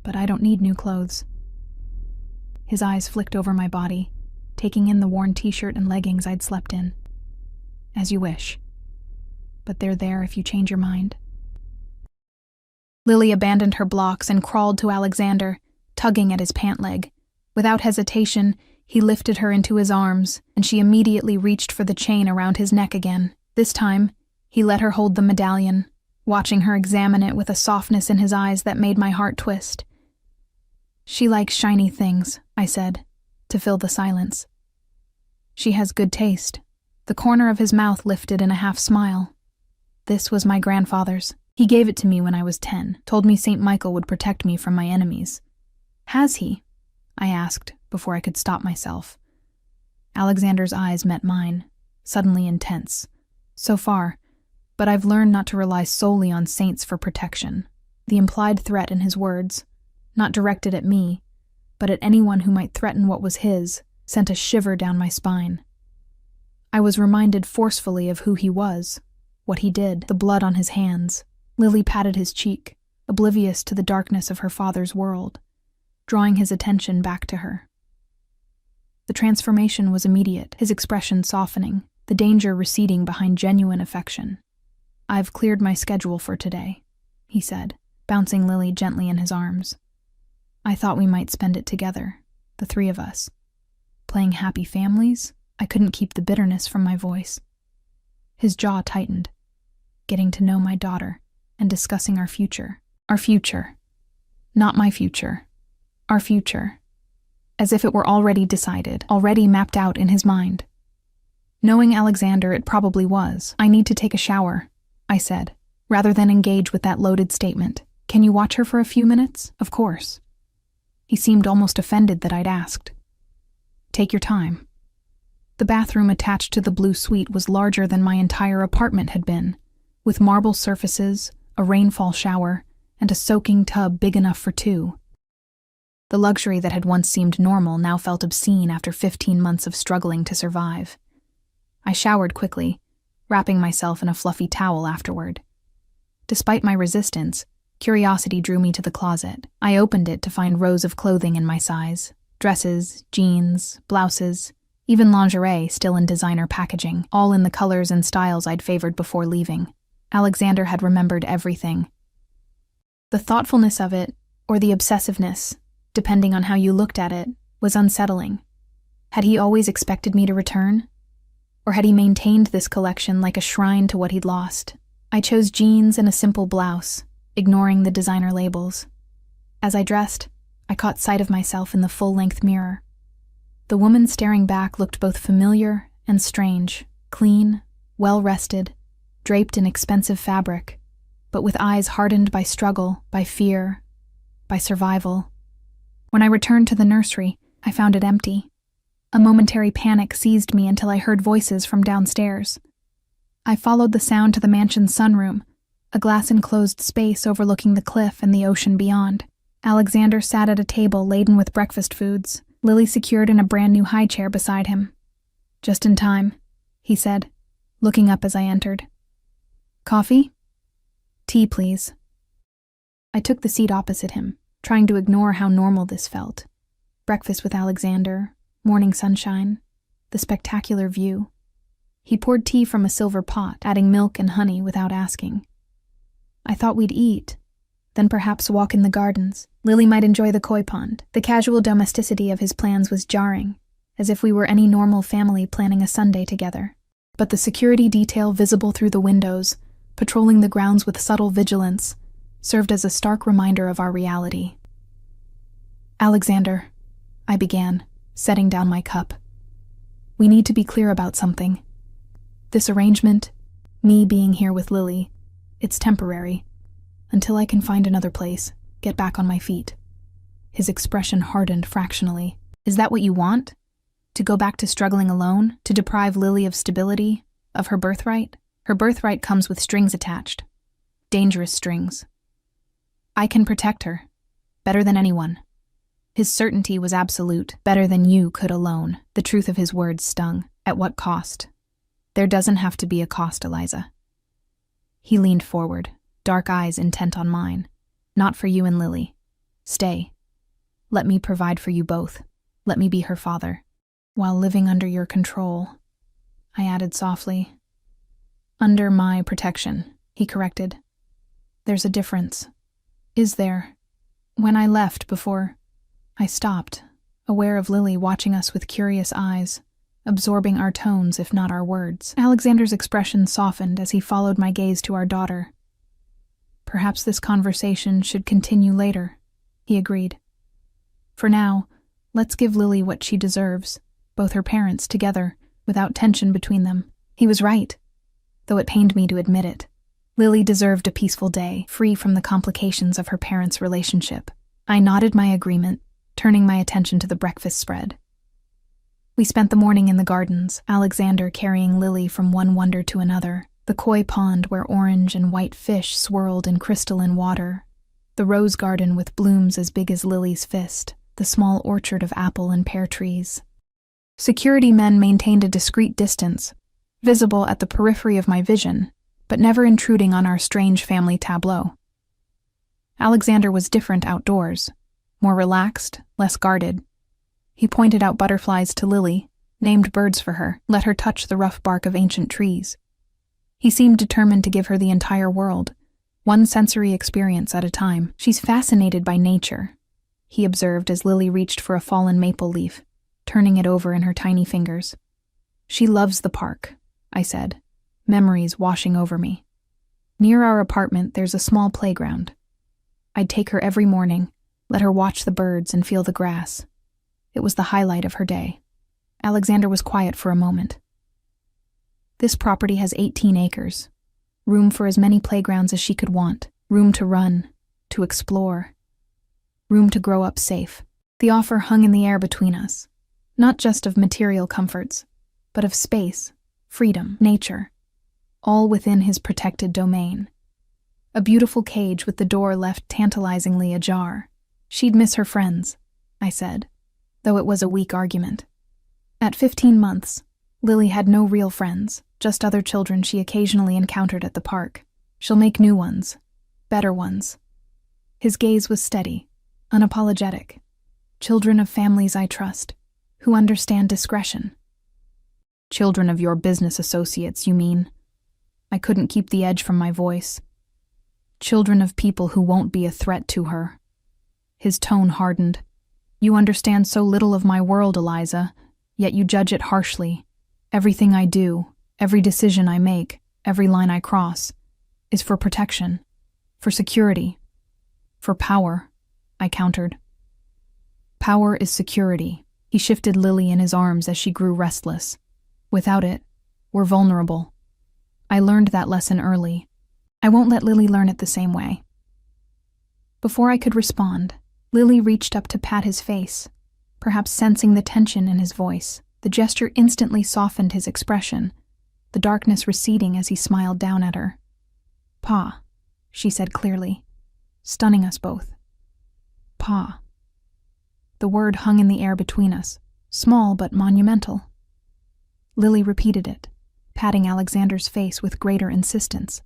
but I don't need new clothes. His eyes flicked over my body, taking in the worn t-shirt and leggings I'd slept in. As you wish. But they're there if you change your mind. Lily abandoned her blocks and crawled to Alexander, tugging at his pant leg. Without hesitation, he lifted her into his arms, and she immediately reached for the chain around his neck again. This time, he let her hold the medallion, watching her examine it with a softness in his eyes that made my heart twist. She likes shiny things, I said, to fill the silence. She has good taste. The corner of his mouth lifted in a half-smile. This was my grandfather's. He gave it to me when I was 10, told me St. Michael would protect me from my enemies. Has he? I asked, before I could stop myself. Alexander's eyes met mine, suddenly intense. So far, but I've learned not to rely solely on saints for protection. The implied threat in his words, not directed at me, but at anyone who might threaten what was his, sent a shiver down my spine. I was reminded forcefully of who he was, what he did, the blood on his hands. Lily patted his cheek, oblivious to the darkness of her father's world, drawing his attention back to her. The transformation was immediate, his expression softening, the danger receding behind genuine affection. I've cleared my schedule for today, he said, bouncing Lily gently in his arms. I thought we might spend it together, the three of us. Playing happy families? I couldn't keep the bitterness from my voice. His jaw tightened, getting to know my daughter and discussing our future. Our future. Not my future. Our future. As if it were already decided, already mapped out in his mind. Knowing Alexander, it probably was. I need to take a shower, I said, rather than engage with that loaded statement. Can you watch her for a few minutes? Of course. He seemed almost offended that I'd asked. Take your time. The bathroom attached to the blue suite was larger than my entire apartment had been, with marble surfaces, a rainfall shower, and a soaking tub big enough for two. The luxury that had once seemed normal now felt obscene after 15 months of struggling to survive. I showered quickly, wrapping myself in a fluffy towel afterward. Despite my resistance, curiosity drew me to the closet. I opened it to find rows of clothing in my size, dresses, jeans, blouses, even lingerie still in designer packaging, all in the colors and styles I'd favored before leaving. Alexander had remembered everything. The thoughtfulness of it, or the obsessiveness, depending on how you looked at it, was unsettling. Had he always expected me to return? Or had he maintained this collection like a shrine to what he'd lost? I chose jeans and a simple blouse, ignoring the designer labels. As I dressed, I caught sight of myself in the full-length mirror. The woman staring back looked both familiar and strange, clean, well-rested, draped in expensive fabric. but with eyes hardened by struggle, by fear, by survival. When I returned to the nursery, I found it empty. A momentary panic seized me until I heard voices from downstairs. I followed the sound to the mansion's sunroom, a glass-enclosed space overlooking the cliff and the ocean beyond. Alexander sat at a table laden with breakfast foods, Lily secured in a brand-new high chair beside him. "Just in time," he said, looking up as I entered. "Coffee?" "Tea, please." I took the seat opposite him, trying to ignore how normal this felt. Breakfast with Alexander, morning sunshine, the spectacular view. He poured tea from a silver pot, adding milk and honey without asking. I thought we'd eat, then perhaps walk in the gardens. Lily might enjoy the koi pond. The casual domesticity of his plans was jarring, as if we were any normal family planning a Sunday together. But the security detail visible through the windows, patrolling the grounds with subtle vigilance, served as a stark reminder of our reality. "Alexander," I began, setting down my cup. "We need to be clear about something. This arrangement, me being here with Lily, it's temporary, until I can find another place, get back on my feet." His expression hardened fractionally. "Is that what you want? To go back to struggling alone? To deprive Lily of stability? Of her birthright? Her birthright comes with strings attached. Dangerous strings. I can protect her, better than anyone." His certainty was absolute, better than you could alone. The truth of his words stung. At what cost? There doesn't have to be a cost, Eliza. He leaned forward, dark eyes intent on mine. "Not for you and Lily. Stay. Let me provide for you both. Let me be her father. While living under your control," I added softly. "Under my protection," he corrected. "There's a difference." "Is there?" When I left before, I stopped, aware of Lily watching us with curious eyes, absorbing our tones if not our words. Alexander's expression softened as he followed my gaze to our daughter. "Perhaps this conversation should continue later," he agreed. "For now, let's give Lily what she deserves, both her parents together, without tension between them." He was right, though it pained me to admit it. Lily deserved a peaceful day, free from the complications of her parents' relationship. I nodded my agreement, turning my attention to the breakfast spread. We spent the morning in the gardens, Alexander carrying Lily from one wonder to another, the koi pond where orange and white fish swirled in crystalline water, the rose garden with blooms as big as Lily's fist, the small orchard of apple and pear trees. Security men maintained a discreet distance, visible at the periphery of my vision, but never intruding on our strange family tableau. Alexander was different outdoors, more relaxed, less guarded. He pointed out butterflies to Lily, named birds for her, let her touch the rough bark of ancient trees. He seemed determined to give her the entire world, one sensory experience at a time. "She's fascinated by nature," he observed as Lily reached for a fallen maple leaf, turning it over in her tiny fingers. "She loves the park," I said, memories washing over me. "Near our apartment, there's a small playground. I'd take her every morning, let her watch the birds and feel the grass. It was the highlight of her day." Alexander was quiet for a moment. "This property has 18 acres, room for as many playgrounds as she could want, room to run, to explore, room to grow up safe." The offer hung in the air between us, not just of material comforts, but of space, freedom, nature, all within his protected domain. A beautiful cage with the door left tantalizingly ajar. "She'd miss her friends," I said, though it was a weak argument. At 15 months, Lily had no real friends, just other children she occasionally encountered at the park. "She'll make new ones, better ones." His gaze was steady, unapologetic. "Children of families I trust, who understand discretion." "Children of your business associates, you mean?" I couldn't keep the edge from my voice. "Children of people who won't be a threat to her." His tone hardened. "You understand so little of my world, Eliza, yet you judge it harshly. Everything I do, every decision I make, every line I cross, is for protection, for security, for power," I countered. "Power is security." He shifted Lily in his arms as she grew restless. "Without it, we're vulnerable. I learned that lesson early. I won't let Lily learn it the same way." Before I could respond, Lily reached up to pat his face, perhaps sensing the tension in his voice. The gesture instantly softened his expression, the darkness receding as he smiled down at her. "Pa," she said clearly, stunning us both. "Pa." The word hung in the air between us, small but monumental. Lily repeated it, patting Alexander's face with greater insistence.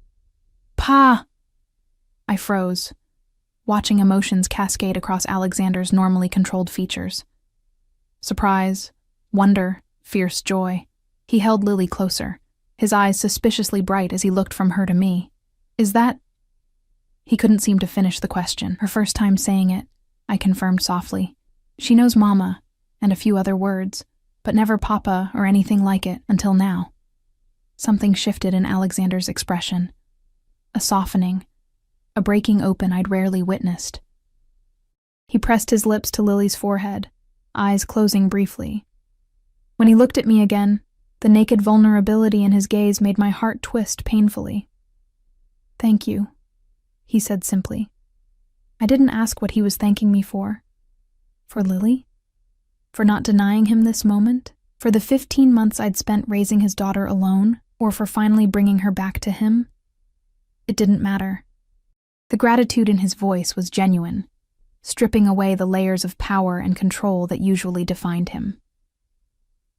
"Pa!" I froze, watching emotions cascade across Alexander's normally controlled features. Surprise, wonder, fierce joy. He held Lily closer, his eyes suspiciously bright as he looked from her to me. "Is that—" He couldn't seem to finish the question. Her first time saying it, I confirmed softly. "She knows Mama, and a few other words, but never Papa or anything like it until now." Something shifted in Alexander's expression. A softening, a breaking open I'd rarely witnessed. He pressed his lips to Lily's forehead, eyes closing briefly. When he looked at me again, the naked vulnerability in his gaze made my heart twist painfully. "Thank you," he said simply. I didn't ask what he was thanking me for. For Lily? For not denying him this moment? For the 15 months I'd spent raising his daughter alone? Or for finally bringing her back to him? It didn't matter. The gratitude in his voice was genuine, stripping away the layers of power and control that usually defined him.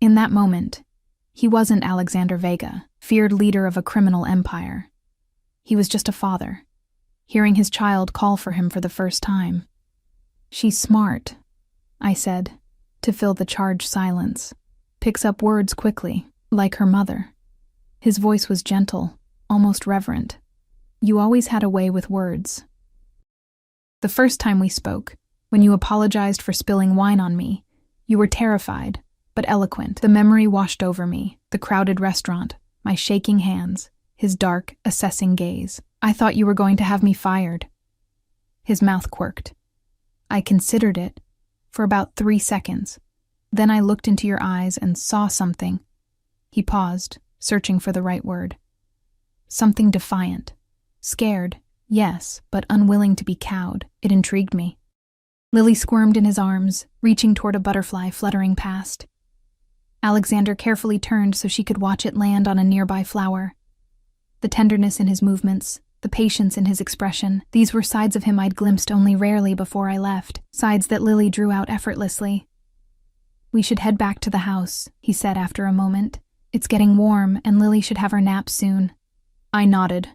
In that moment, he wasn't Alexander Vega, feared leader of a criminal empire. He was just a father, hearing his child call for him for the first time. "She's smart," I said, to fill the charged silence. "Picks up words quickly, like her mother." His voice was gentle, almost reverent. "You always had a way with words." The first time we spoke, when you apologized for spilling wine on me, you were terrified, but eloquent. The memory washed over me, the crowded restaurant, my shaking hands, his dark, assessing gaze. "I thought you were going to have me fired." His mouth quirked. "I considered it, for about 3 seconds. Then I looked into your eyes and saw something." He paused, searching for the right word. "Something defiant. Scared, yes, but unwilling to be cowed." It intrigued me. Lily squirmed in his arms, reaching toward a butterfly fluttering past. Alexander carefully turned so she could watch it land on a nearby flower. The tenderness in his movements, the patience in his expression, these were sides of him I'd glimpsed only rarely before I left, sides that Lily drew out effortlessly. "We should head back to the house," he said after a moment. "It's getting warm, and Lily should have her nap soon." I nodded,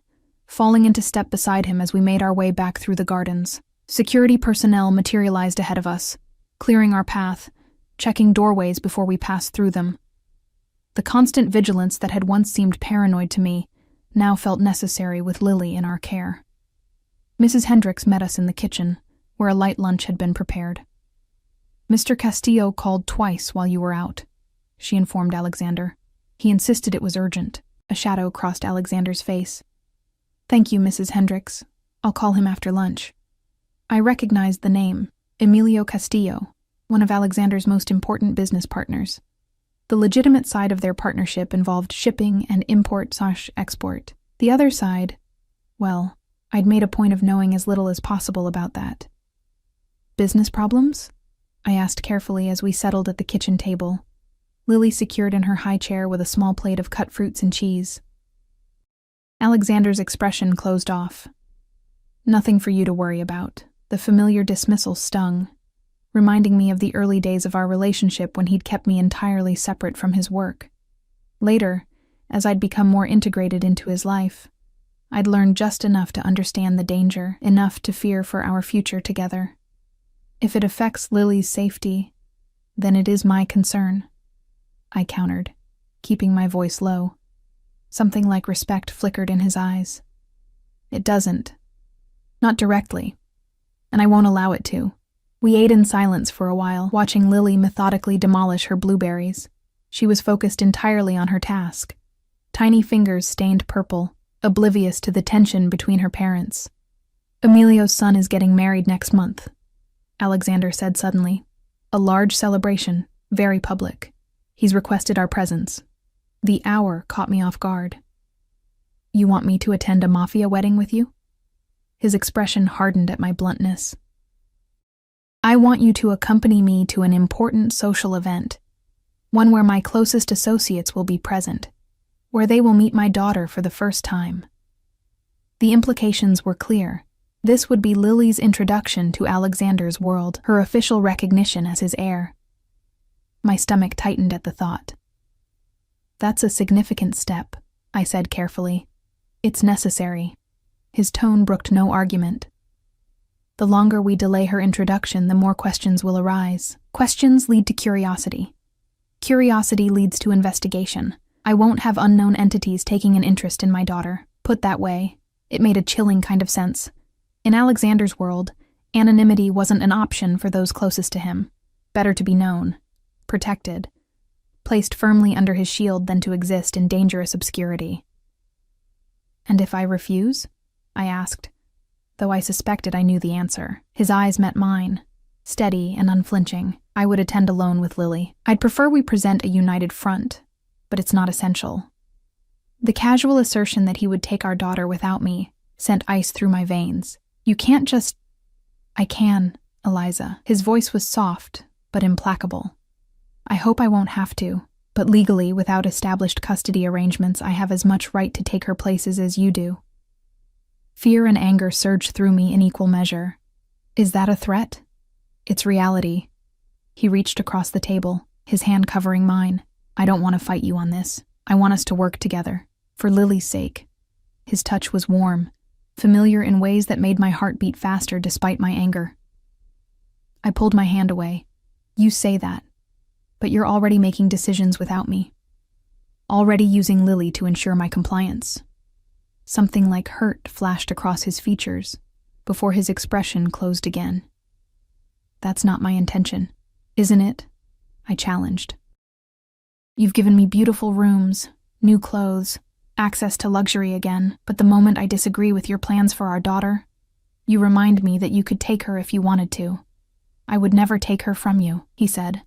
falling into step beside him as we made our way back through the gardens. Security personnel materialized ahead of us, clearing our path, checking doorways before we passed through them. The constant vigilance that had once seemed paranoid to me now felt necessary with Lily in our care. Mrs. Hendricks met us in the kitchen, where a light lunch had been prepared. "Mr. Castillo called twice while you were out," she informed Alexander. "He insisted it was urgent." A shadow crossed Alexander's face. "Thank you, Mrs. Hendricks. I'll call him after lunch." I recognized the name, Emilio Castillo, one of Alexander's most important business partners. The legitimate side of their partnership involved shipping and import/export. The other side, well, I'd made a point of knowing as little as possible about that. "Business problems?" I asked carefully as we settled at the kitchen table, Lily secured in her high chair with a small plate of cut fruits and cheese. Alexander's expression closed off. "Nothing for you to worry about." The familiar dismissal stung, reminding me of the early days of our relationship when he'd kept me entirely separate from his work. Later, as I'd become more integrated into his life, I'd learned just enough to understand the danger, enough to fear for our future together. If it affects Lily's safety, then it is my concern, I countered, keeping my voice low. Something like respect flickered in his eyes. "It doesn't. Not directly. And I won't allow it to." We ate in silence for a while, watching Lily methodically demolish her blueberries. She was focused entirely on her task. Tiny fingers stained purple, oblivious to the tension between her parents. "Emilio's son is getting married next month," Alexander said suddenly. "A large celebration, very public. He's requested our presence." The hour caught me off guard. You want me to attend a Mafia wedding with you? His expression hardened at my bluntness. I want you to accompany me to an important social event, one where my closest associates will be present, where they will meet my daughter for the first time. The implications were clear. This would be Lily's introduction to Alexander's world, her official recognition as his heir. My stomach tightened at the thought. That's a significant step, I said carefully. It's necessary. His tone brooked no argument. The longer we delay her introduction, the more questions will arise. Questions lead to curiosity. Curiosity leads to investigation. I won't have unknown entities taking an interest in my daughter. Put that way, it made a chilling kind of sense. In Alexander's world, anonymity wasn't an option for those closest to him. Better to be known, protected, placed firmly under his shield than to exist in dangerous obscurity. And if I refuse? I asked, though I suspected I knew the answer. His eyes met mine, steady and unflinching. I would attend alone with Lily. I'd prefer we present a united front, but it's not essential. The casual assertion that he would take our daughter without me sent ice through my veins. You can't just... I can, Eliza. His voice was soft, but implacable. I hope I won't have to, but legally, without established custody arrangements, I have as much right to take her places as you do. Fear and anger surged through me in equal measure. Is that a threat? It's reality. He reached across the table, his hand covering mine. I don't want to fight you on this. I want us to work together, for Lily's sake. His touch was warm, familiar in ways that made my heart beat faster despite my anger. I pulled my hand away. You say that, but you're already making decisions without me. Already using Lily to ensure my compliance. Something like hurt flashed across his features before his expression closed again. That's not my intention, isn't it? I challenged. You've given me beautiful rooms, new clothes, access to luxury again, but the moment I disagree with your plans for our daughter, you remind me that you could take her if you wanted to. I would never take her from you, he said,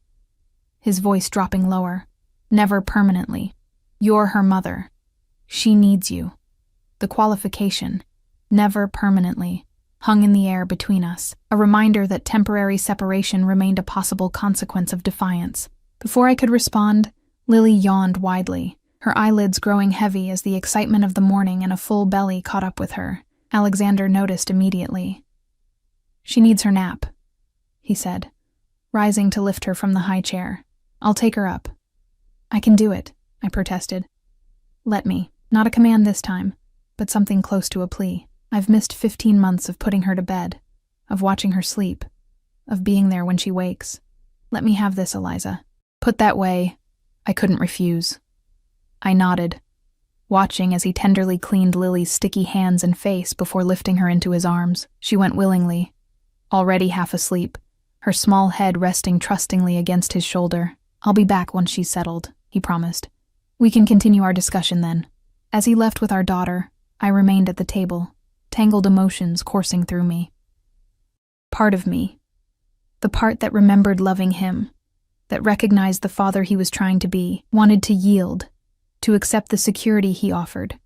his voice dropping lower. Never permanently. You're her mother. She needs you. The qualification, never permanently, hung in the air between us, a reminder that temporary separation remained a possible consequence of defiance. Before I could respond, Lily yawned widely, her eyelids growing heavy as the excitement of the morning and a full belly caught up with her. Alexander noticed immediately. She needs her nap, he said, rising to lift her from the high chair. I'll take her up. I can do it, I protested. Let me. Not a command this time, but something close to a plea. I've missed 15 months of putting her to bed, of watching her sleep, of being there when she wakes. Let me have this, Eliza. Put that way, I couldn't refuse. I nodded, watching as he tenderly cleaned Lily's sticky hands and face before lifting her into his arms. She went willingly, already half asleep, her small head resting trustingly against his shoulder. I'll be back once she's settled, he promised. We can continue our discussion then. As he left with our daughter, I remained at the table, tangled emotions coursing through me. Part of me, the part that remembered loving him, that recognized the father he was trying to be, wanted to yield, to accept the security he offered,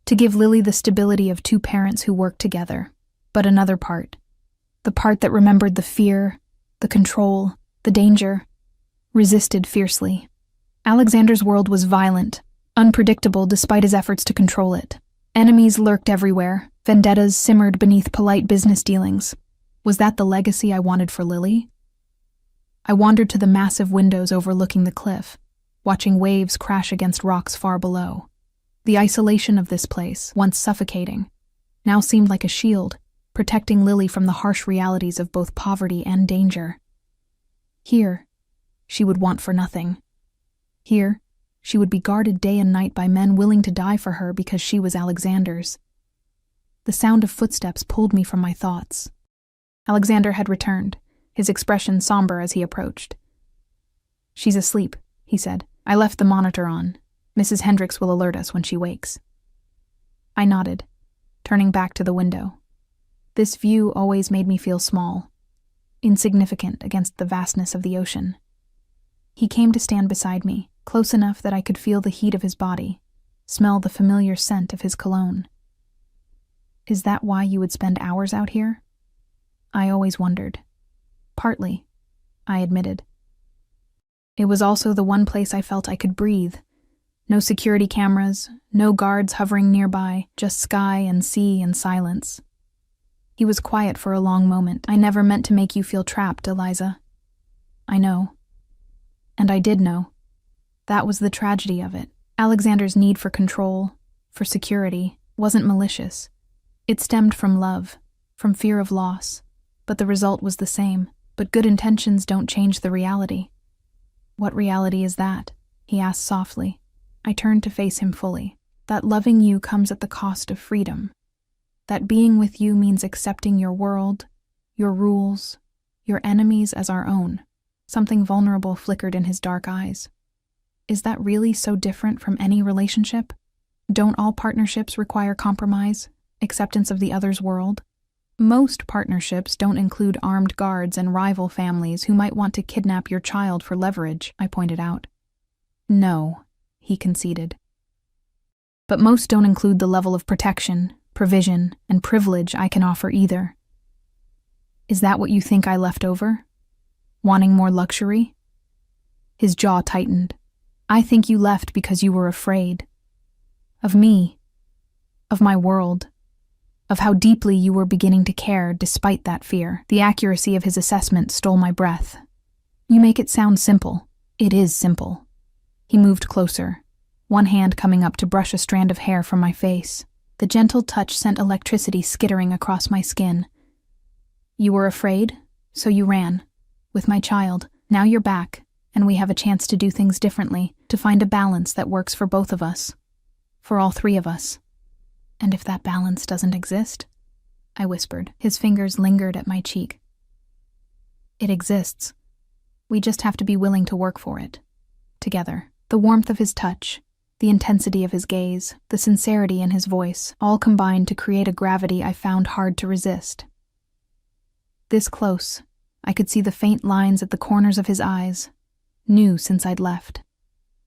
to give Lily the stability of two parents who worked together. But another part, the part that remembered the fear, the control, the danger, resisted fiercely. Alexander's world was violent, unpredictable despite his efforts to control it. Enemies lurked everywhere, vendettas simmered beneath polite business dealings. Was that the legacy I wanted for Lily? I wandered to the massive windows overlooking the cliff, watching waves crash against rocks far below. The isolation of this place, once suffocating, now seemed like a shield, protecting Lily from the harsh realities of both poverty and danger. Here, she would want for nothing. Here, she would be guarded day and night by men willing to die for her because she was Alexander's. The sound of footsteps pulled me from my thoughts. Alexander had returned, his expression somber as he approached. She's asleep, he said. I left the monitor on. Mrs. Hendricks will alert us when she wakes. I nodded, turning back to the window. This view always made me feel small, insignificant against the vastness of the ocean. He came to stand beside me, close enough that I could feel the heat of his body, smell the familiar scent of his cologne. Is that why you would spend hours out here? I always wondered. Partly, I admitted. It was also the one place I felt I could breathe. No security cameras, no guards hovering nearby, just sky and sea and silence. He was quiet for a long moment. I never meant to make you feel trapped, Eliza. I know. And I did know. That was the tragedy of it. Alexander's need for control, for security, wasn't malicious. It stemmed from love, from fear of loss, but the result was the same. But good intentions don't change the reality. What reality is that? He asked softly. I turned to face him fully. That loving you comes at the cost of freedom. That being with you means accepting your world, your rules, your enemies as our own. Something vulnerable flickered in his dark eyes. Is that really so different from any relationship? Don't all partnerships require compromise, acceptance of the other's world? Most partnerships don't include armed guards and rival families who might want to kidnap your child for leverage, I pointed out. No, he conceded. But most don't include the level of protection, provision, and privilege I can offer either. Is that what you think I left over? Wanting more luxury? His jaw tightened. I think you left because you were afraid. Of me. Of my world. Of how deeply you were beginning to care despite that fear. The accuracy of his assessment stole my breath. You make it sound simple. It is simple. He moved closer, one hand coming up to brush a strand of hair from my face. The gentle touch sent electricity skittering across my skin. You were afraid, so you ran. With my child. Now you're back, and we have a chance to do things differently, to find a balance that works for both of us. For all three of us. And if that balance doesn't exist? I whispered. His fingers lingered at my cheek. It exists. We just have to be willing to work for it. Together. The warmth of his touch, the intensity of his gaze, the sincerity in his voice, all combined to create a gravity I found hard to resist. This close, I could see the faint lines at the corners of his eyes, new since I'd left.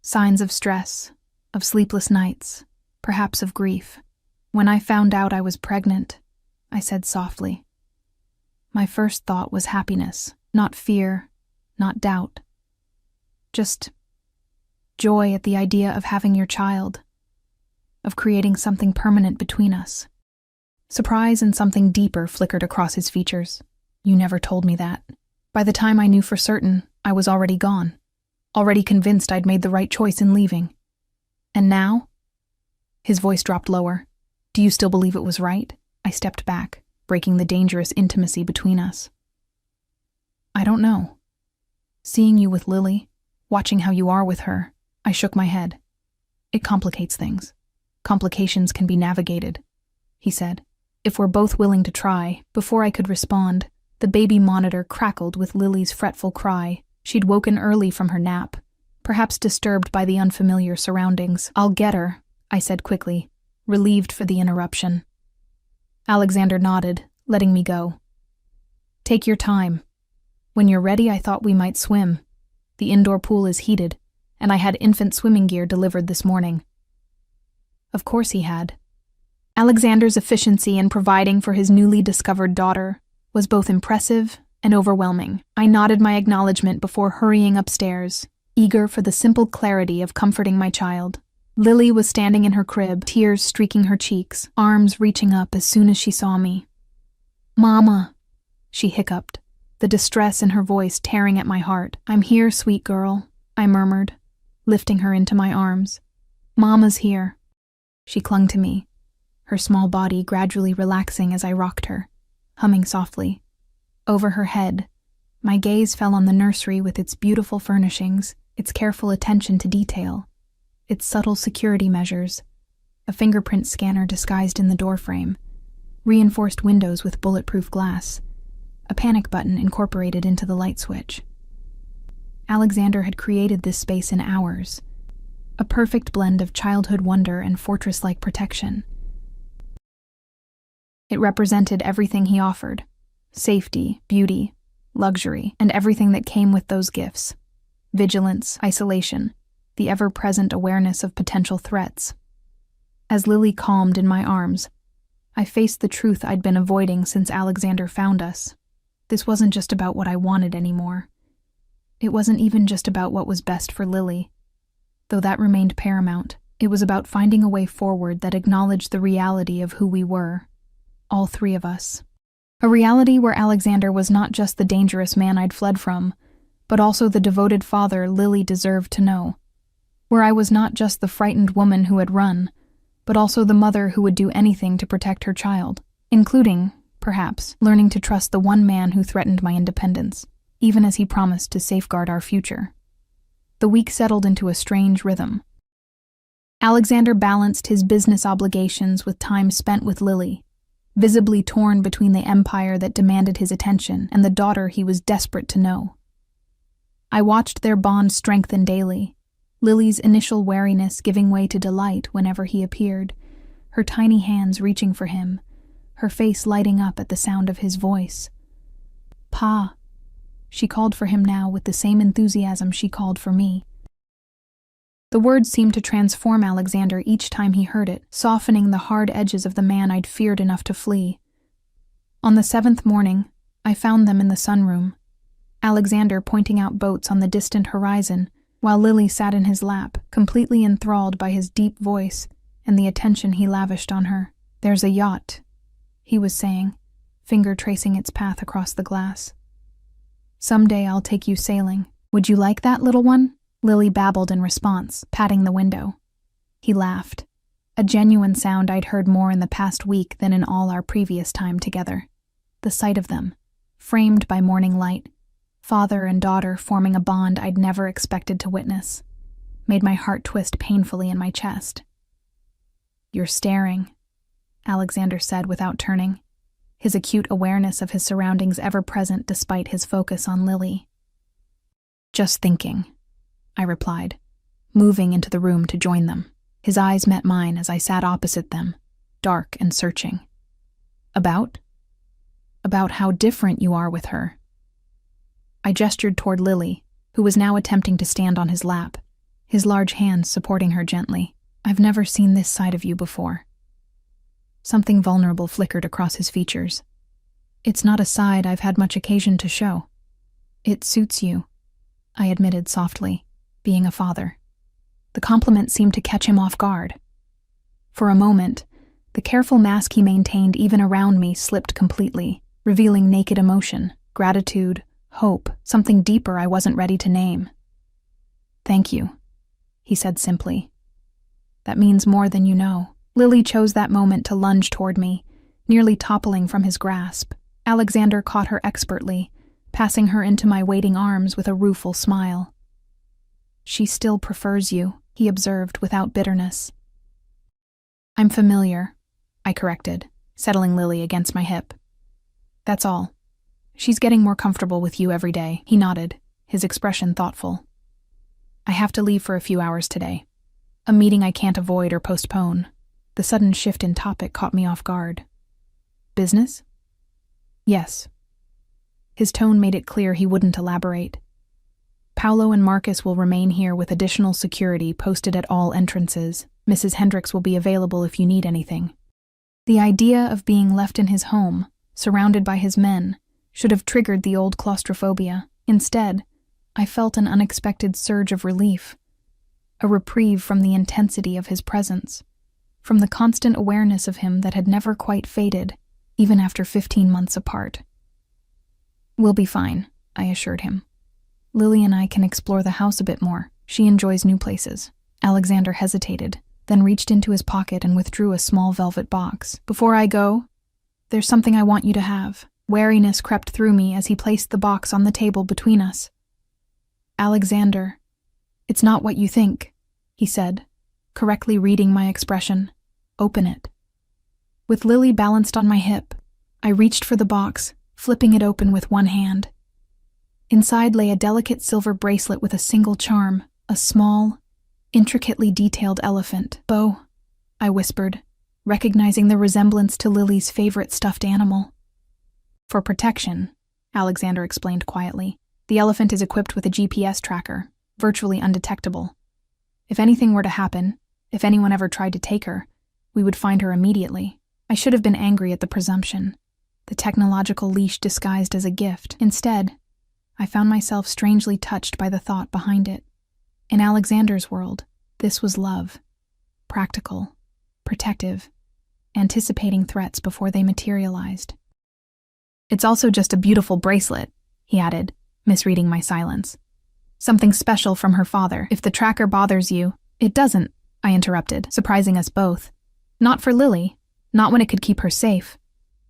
Signs of stress, of sleepless nights, perhaps of grief. When I found out I was pregnant, I said softly. My first thought was happiness, not fear, not doubt. Just joy at the idea of having your child, of creating something permanent between us. Surprise and something deeper flickered across his features. You never told me that. By the time I knew for certain, I was already gone, already convinced I'd made the right choice in leaving. And now? His voice dropped lower. Do you still believe it was right? I stepped back, breaking the dangerous intimacy between us. I don't know. Seeing you with Lily, watching how you are with her, I shook my head. It complicates things. Complications can be navigated, he said. If we're both willing to try. Before I could respond, the baby monitor crackled with Lily's fretful cry. She'd woken early from her nap, perhaps disturbed by the unfamiliar surroundings. I'll get her, I said quickly, relieved for the interruption. Alexander nodded, letting me go. Take your time. When you're ready, I thought we might swim. The indoor pool is heated, and I had infant swimming gear delivered this morning. Of course he had. Alexander's efficiency in providing for his newly discovered daughter was both impressive and overwhelming. I nodded my acknowledgement before hurrying upstairs, eager for the simple clarity of comforting my child. Lily was standing in her crib, tears streaking her cheeks, arms reaching up as soon as she saw me. Mama, she hiccuped, the distress in her voice tearing at my heart. I'm here, sweet girl, I murmured, lifting her into my arms. Mama's here. She clung to me, her small body gradually relaxing as I rocked her, humming softly. Over her head, my gaze fell on the nursery with its beautiful furnishings, its careful attention to detail, its subtle security measures, a fingerprint scanner disguised in the doorframe, reinforced windows with bulletproof glass, a panic button incorporated into the light switch. Alexander had created this space in hours, a perfect blend of childhood wonder and fortress-like protection. It represented everything he offered: safety, beauty, luxury, and everything that came with those gifts: vigilance, isolation, the ever-present awareness of potential threats. As Lily calmed in my arms, I faced the truth I'd been avoiding since Alexander found us. This wasn't just about what I wanted anymore. It wasn't even just about what was best for Lily. Though that remained paramount, it was about finding a way forward that acknowledged the reality of who we were, all three of us. A reality where Alexander was not just the dangerous man I'd fled from, but also the devoted father Lily deserved to know. Where I was not just the frightened woman who had run, but also the mother who would do anything to protect her child, including, perhaps, learning to trust the one man who threatened my independence, even as he promised to safeguard our future. The week settled into a strange rhythm. Alexander balanced his business obligations with time spent with Lily, visibly torn between the empire that demanded his attention and the daughter he was desperate to know. I watched their bond strengthen daily, Lily's initial wariness giving way to delight whenever he appeared, her tiny hands reaching for him, her face lighting up at the sound of his voice. "Pa," she called for him now with the same enthusiasm she called for me. The words seemed to transform Alexander each time he heard it, softening the hard edges of the man I'd feared enough to flee. On the 7th morning, I found them in the sunroom, Alexander pointing out boats on the distant horizon, while Lily sat in his lap, completely enthralled by his deep voice and the attention he lavished on her. "There's a yacht," he was saying, finger tracing its path across the glass. "Someday I'll take you sailing. Would you like that, little one?" Lily babbled in response, patting the window. He laughed, a genuine sound I'd heard more in the past week than in all our previous time together. The sight of them, framed by morning light, father and daughter forming a bond I'd never expected to witness, made my heart twist painfully in my chest. "You're staring," Alexander said without turning, his acute awareness of his surroundings ever present despite his focus on Lily. "Just thinking," I replied, moving into the room to join them. His eyes met mine as I sat opposite them, dark and searching. About how different you are with her." I gestured toward Lily, who was now attempting to stand on his lap, his large hands supporting her gently. "I've never seen this side of you before." Something vulnerable flickered across his features. "It's not a side I've had much occasion to show." "It suits you," I admitted softly, being a father. The compliment seemed to catch him off guard. For a moment, the careful mask he maintained even around me slipped completely, revealing naked emotion, gratitude, hope, something deeper I wasn't ready to name. "Thank you," he said simply. "That means more than you know." Lily chose that moment to lunge toward me, nearly toppling from his grasp. Alexander caught her expertly, passing her into my waiting arms with a rueful smile. "She still prefers you," he observed without bitterness. "I'm familiar," I corrected, settling Lily against my hip. "That's all. She's getting more comfortable with you every day." He nodded, his expression thoughtful. "I have to leave for a few hours today. A meeting I can't avoid or postpone." The sudden shift in topic caught me off guard. "Business?" "Yes." His tone made it clear he wouldn't elaborate. "Paolo and Marcus will remain here with additional security posted at all entrances. Mrs. Hendricks will be available if you need anything." The idea of being left in his home, surrounded by his men, should have triggered the old claustrophobia. Instead, I felt an unexpected surge of relief, a reprieve from the intensity of his presence, from the constant awareness of him that had never quite faded, even after 15 months apart. "We'll be fine," I assured him. "Lily and I can explore the house a bit more. She enjoys new places." Alexander hesitated, then reached into his pocket and withdrew a small velvet box. "Before I go, there's something I want you to have." Wariness crept through me as he placed the box on the table between us. "Alexander, it's not what you think," he said, correctly reading my expression. "Open it." With Lily balanced on my hip, I reached for the box, flipping it open with one hand. Inside lay a delicate silver bracelet with a single charm, a small, intricately detailed elephant. "Bo," I whispered, recognizing the resemblance to Lily's favorite stuffed animal. "For protection," Alexander explained quietly. "The elephant is equipped with a GPS tracker, virtually undetectable. If anything were to happen, if anyone ever tried to take her, We would find her immediately. I should have been angry at the presumption, the technological leash disguised as a gift. Instead, I found myself strangely touched by the thought behind it. In Alexander's world, this was love. Practical, protective, anticipating threats before they materialized. "It's also just a beautiful bracelet," he added, misreading my silence. "Something special from her father. If the tracker bothers you—" "It doesn't," I interrupted, surprising us both. "Not for Lily. Not when it could keep her safe."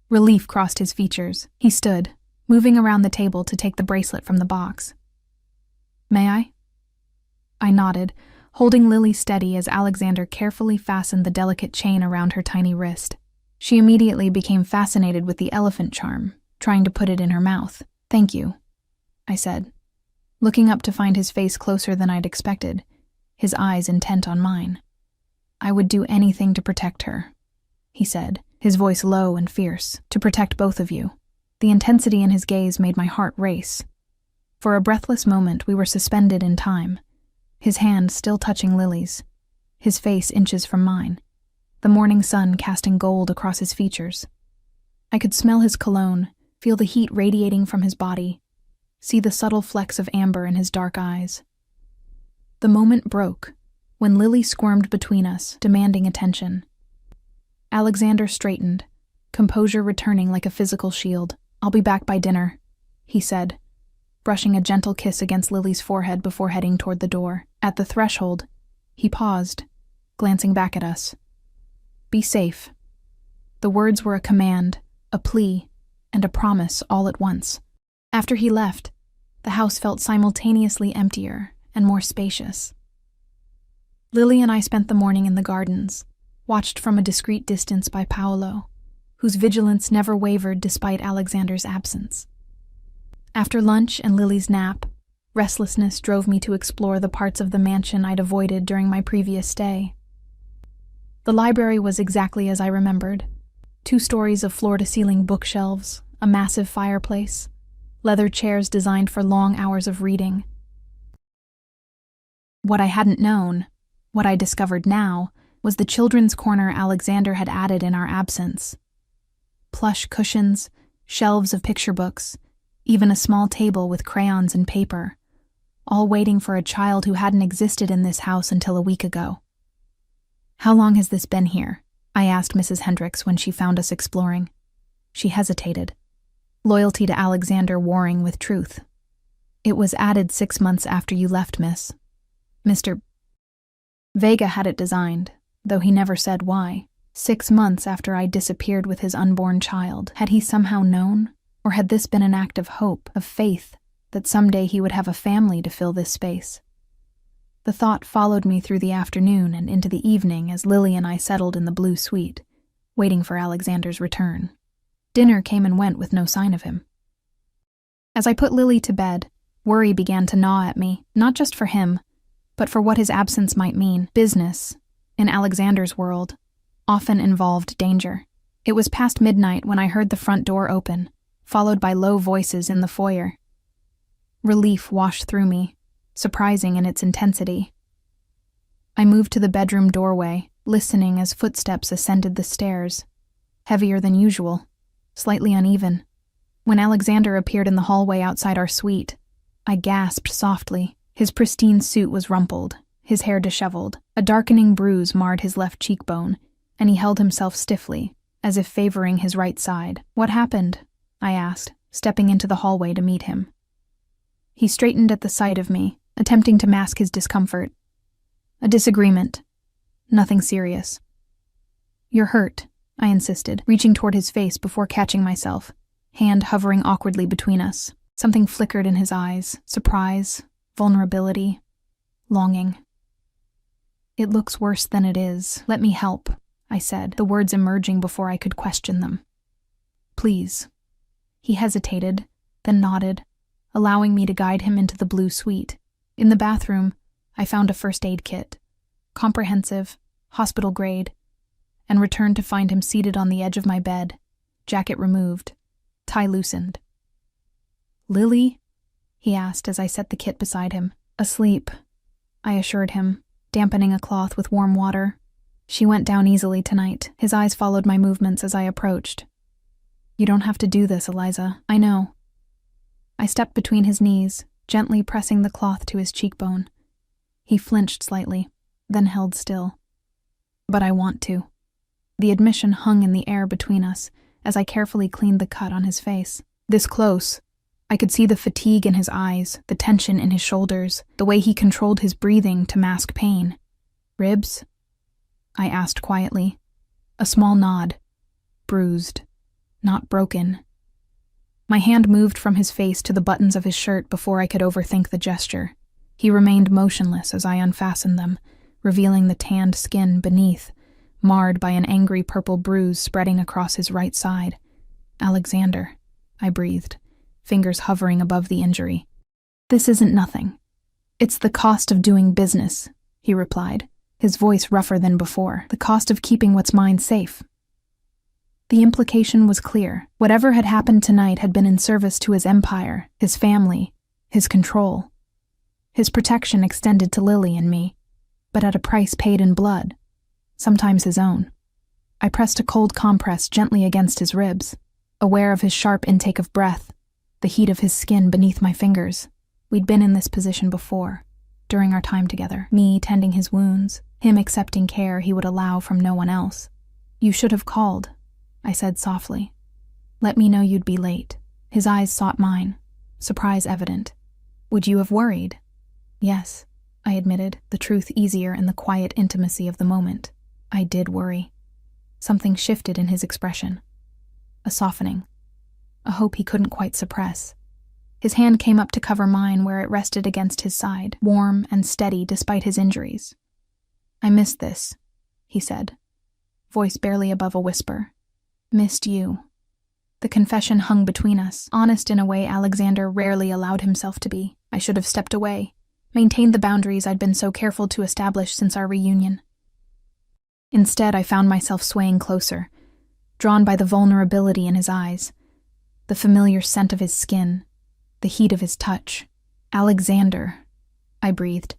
Relief crossed his features. He stood, moving around the table to take the bracelet from the box. "May I?" I nodded, holding Lily steady as Alexander carefully fastened the delicate chain around her tiny wrist. She immediately became fascinated with the elephant charm, trying to put it in her mouth. "Thank you," I said, looking up to find his face closer than I'd expected, his eyes intent on mine. "I would do anything to protect her," he said, his voice low and fierce, "to protect both of you." The intensity in his gaze made my heart race. For a breathless moment, we were suspended in time, his hand still touching Lily's, his face inches from mine, the morning sun casting gold across his features. I could smell his cologne, feel the heat radiating from his body, see the subtle flecks of amber in his dark eyes. The moment broke, when Lily squirmed between us, demanding attention. Alexander straightened, composure returning like a physical shield. "I'll be back by dinner," he said, brushing a gentle kiss against Lily's forehead before heading toward the door. At the threshold, he paused, glancing back at us. "Be safe." The words were a command, a plea, and a promise all at once. After he left, the house felt simultaneously emptier and more spacious. Lily and I spent the morning in the gardens, watched from a discreet distance by Paolo, whose vigilance never wavered despite Alexander's absence. After lunch and Lily's nap, restlessness drove me to explore the parts of the mansion I'd avoided during my previous stay. The library was exactly as I remembered. 2 stories of floor-to-ceiling bookshelves, a massive fireplace, leather chairs designed for long hours of reading. What I hadn't known, what I discovered now, was the children's corner Alexander had added in our absence. Plush cushions, shelves of picture books, even a small table with crayons and paper, all waiting for a child who hadn't existed in this house until a week ago. "How long has this been here?" I asked Mrs. Hendricks when she found us exploring. She hesitated, loyalty to Alexander warring with truth. "It was added 6 months after you left, miss. Mr. Vega had it designed, though he never said why. 6 months after I disappeared with his unborn child. Had he somehow known? Or had this been an act of hope, of faith, that someday he would have a family to fill this space?" The thought followed me through the afternoon and into the evening as Lily and I settled in the blue suite, waiting for Alexander's return. Dinner came and went with no sign of him. As I put Lily to bed, worry began to gnaw at me, not just for him, but for what his absence might mean. Business, in Alexander's world, often involved danger. It was past midnight when I heard the front door open, followed by low voices in the foyer. Relief washed through me, surprising in its intensity. I moved to the bedroom doorway, listening as footsteps ascended the stairs, heavier than usual, slightly uneven. When Alexander appeared in the hallway outside our suite, I gasped softly. His pristine suit was rumpled, his hair disheveled. A darkening bruise marred his left cheekbone, and he held himself stiffly, as if favoring his right side. "What happened?" I asked, stepping into the hallway to meet him. He straightened at the sight of me, attempting to mask his discomfort. "A disagreement. Nothing serious." "You're hurt," I insisted, reaching toward his face before catching myself, hand hovering awkwardly between us. Something flickered in his eyes, surprise, vulnerability, longing. "It looks worse than it is. Let me help," I said, the words emerging before I could question them. "Please." He hesitated, then nodded, allowing me to guide him into the blue suite. In the bathroom, I found a first aid kit, comprehensive, hospital grade, and returned to find him seated on the edge of my bed, jacket removed, tie loosened. "Lily?" he asked as I set the kit beside him. "Asleep," I assured him, dampening a cloth with warm water. She went down easily tonight. His eyes followed my movements as I approached. You don't have to do this, Eliza. I know. I stepped between his knees, gently pressing the cloth to his cheekbone. He flinched slightly, then held still. But I want to. The admission hung in the air between us as I carefully cleaned the cut on his face. This close, I could see the fatigue in his eyes, the tension in his shoulders, the way he controlled his breathing to mask pain. Ribs? I asked quietly. A small nod. Bruised. Not broken. My hand moved from his face to the buttons of his shirt before I could overthink the gesture. He remained motionless as I unfastened them, revealing the tanned skin beneath, marred by an angry purple bruise spreading across his right side. Alexander, I breathed, fingers hovering above the injury. This isn't nothing. It's the cost of doing business, he replied, his voice rougher than before. The cost of keeping what's mine safe. The implication was clear. Whatever had happened tonight had been in service to his empire, his family, his control. His protection extended to Lily and me, but at a price paid in blood, sometimes his own. I pressed a cold compress gently against his ribs, aware of his sharp intake of breath, the heat of his skin beneath my fingers. We'd been in this position before, during our time together, me tending his wounds, him accepting care he would allow from no one else. You should have called, I said softly. Let me know you'd be late. His eyes sought mine, surprise evident. Would you have worried? Yes, I admitted, the truth easier in the quiet intimacy of the moment. I did worry. Something shifted in his expression. A softening. A hope he couldn't quite suppress. His hand came up to cover mine where it rested against his side, warm and steady despite his injuries. I missed this, he said, voice barely above a whisper. Missed you. The confession hung between us, honest in a way Alexander rarely allowed himself to be. I should have stepped away, maintained the boundaries I'd been so careful to establish since our reunion. Instead, I found myself swaying closer, drawn by the vulnerability in his eyes, the familiar scent of his skin, the heat of his touch. Alexander, I breathed,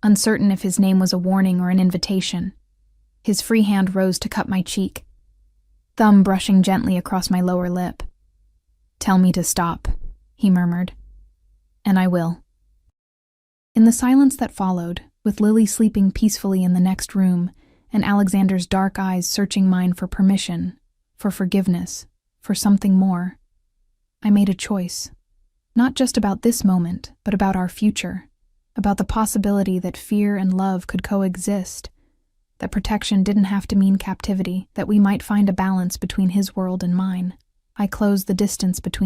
uncertain if his name was a warning or an invitation. His free hand rose to cut my cheek, thumb brushing gently across my lower lip. Tell me to stop, he murmured. And I will. In the silence that followed, with Lily sleeping peacefully in the next room, and Alexander's dark eyes searching mine for permission, for forgiveness, for something more, I made a choice. Not just about this moment, but about our future, about the possibility that fear and love could coexist, that protection didn't have to mean captivity, that we might find a balance between his world and mine. I closed the distance between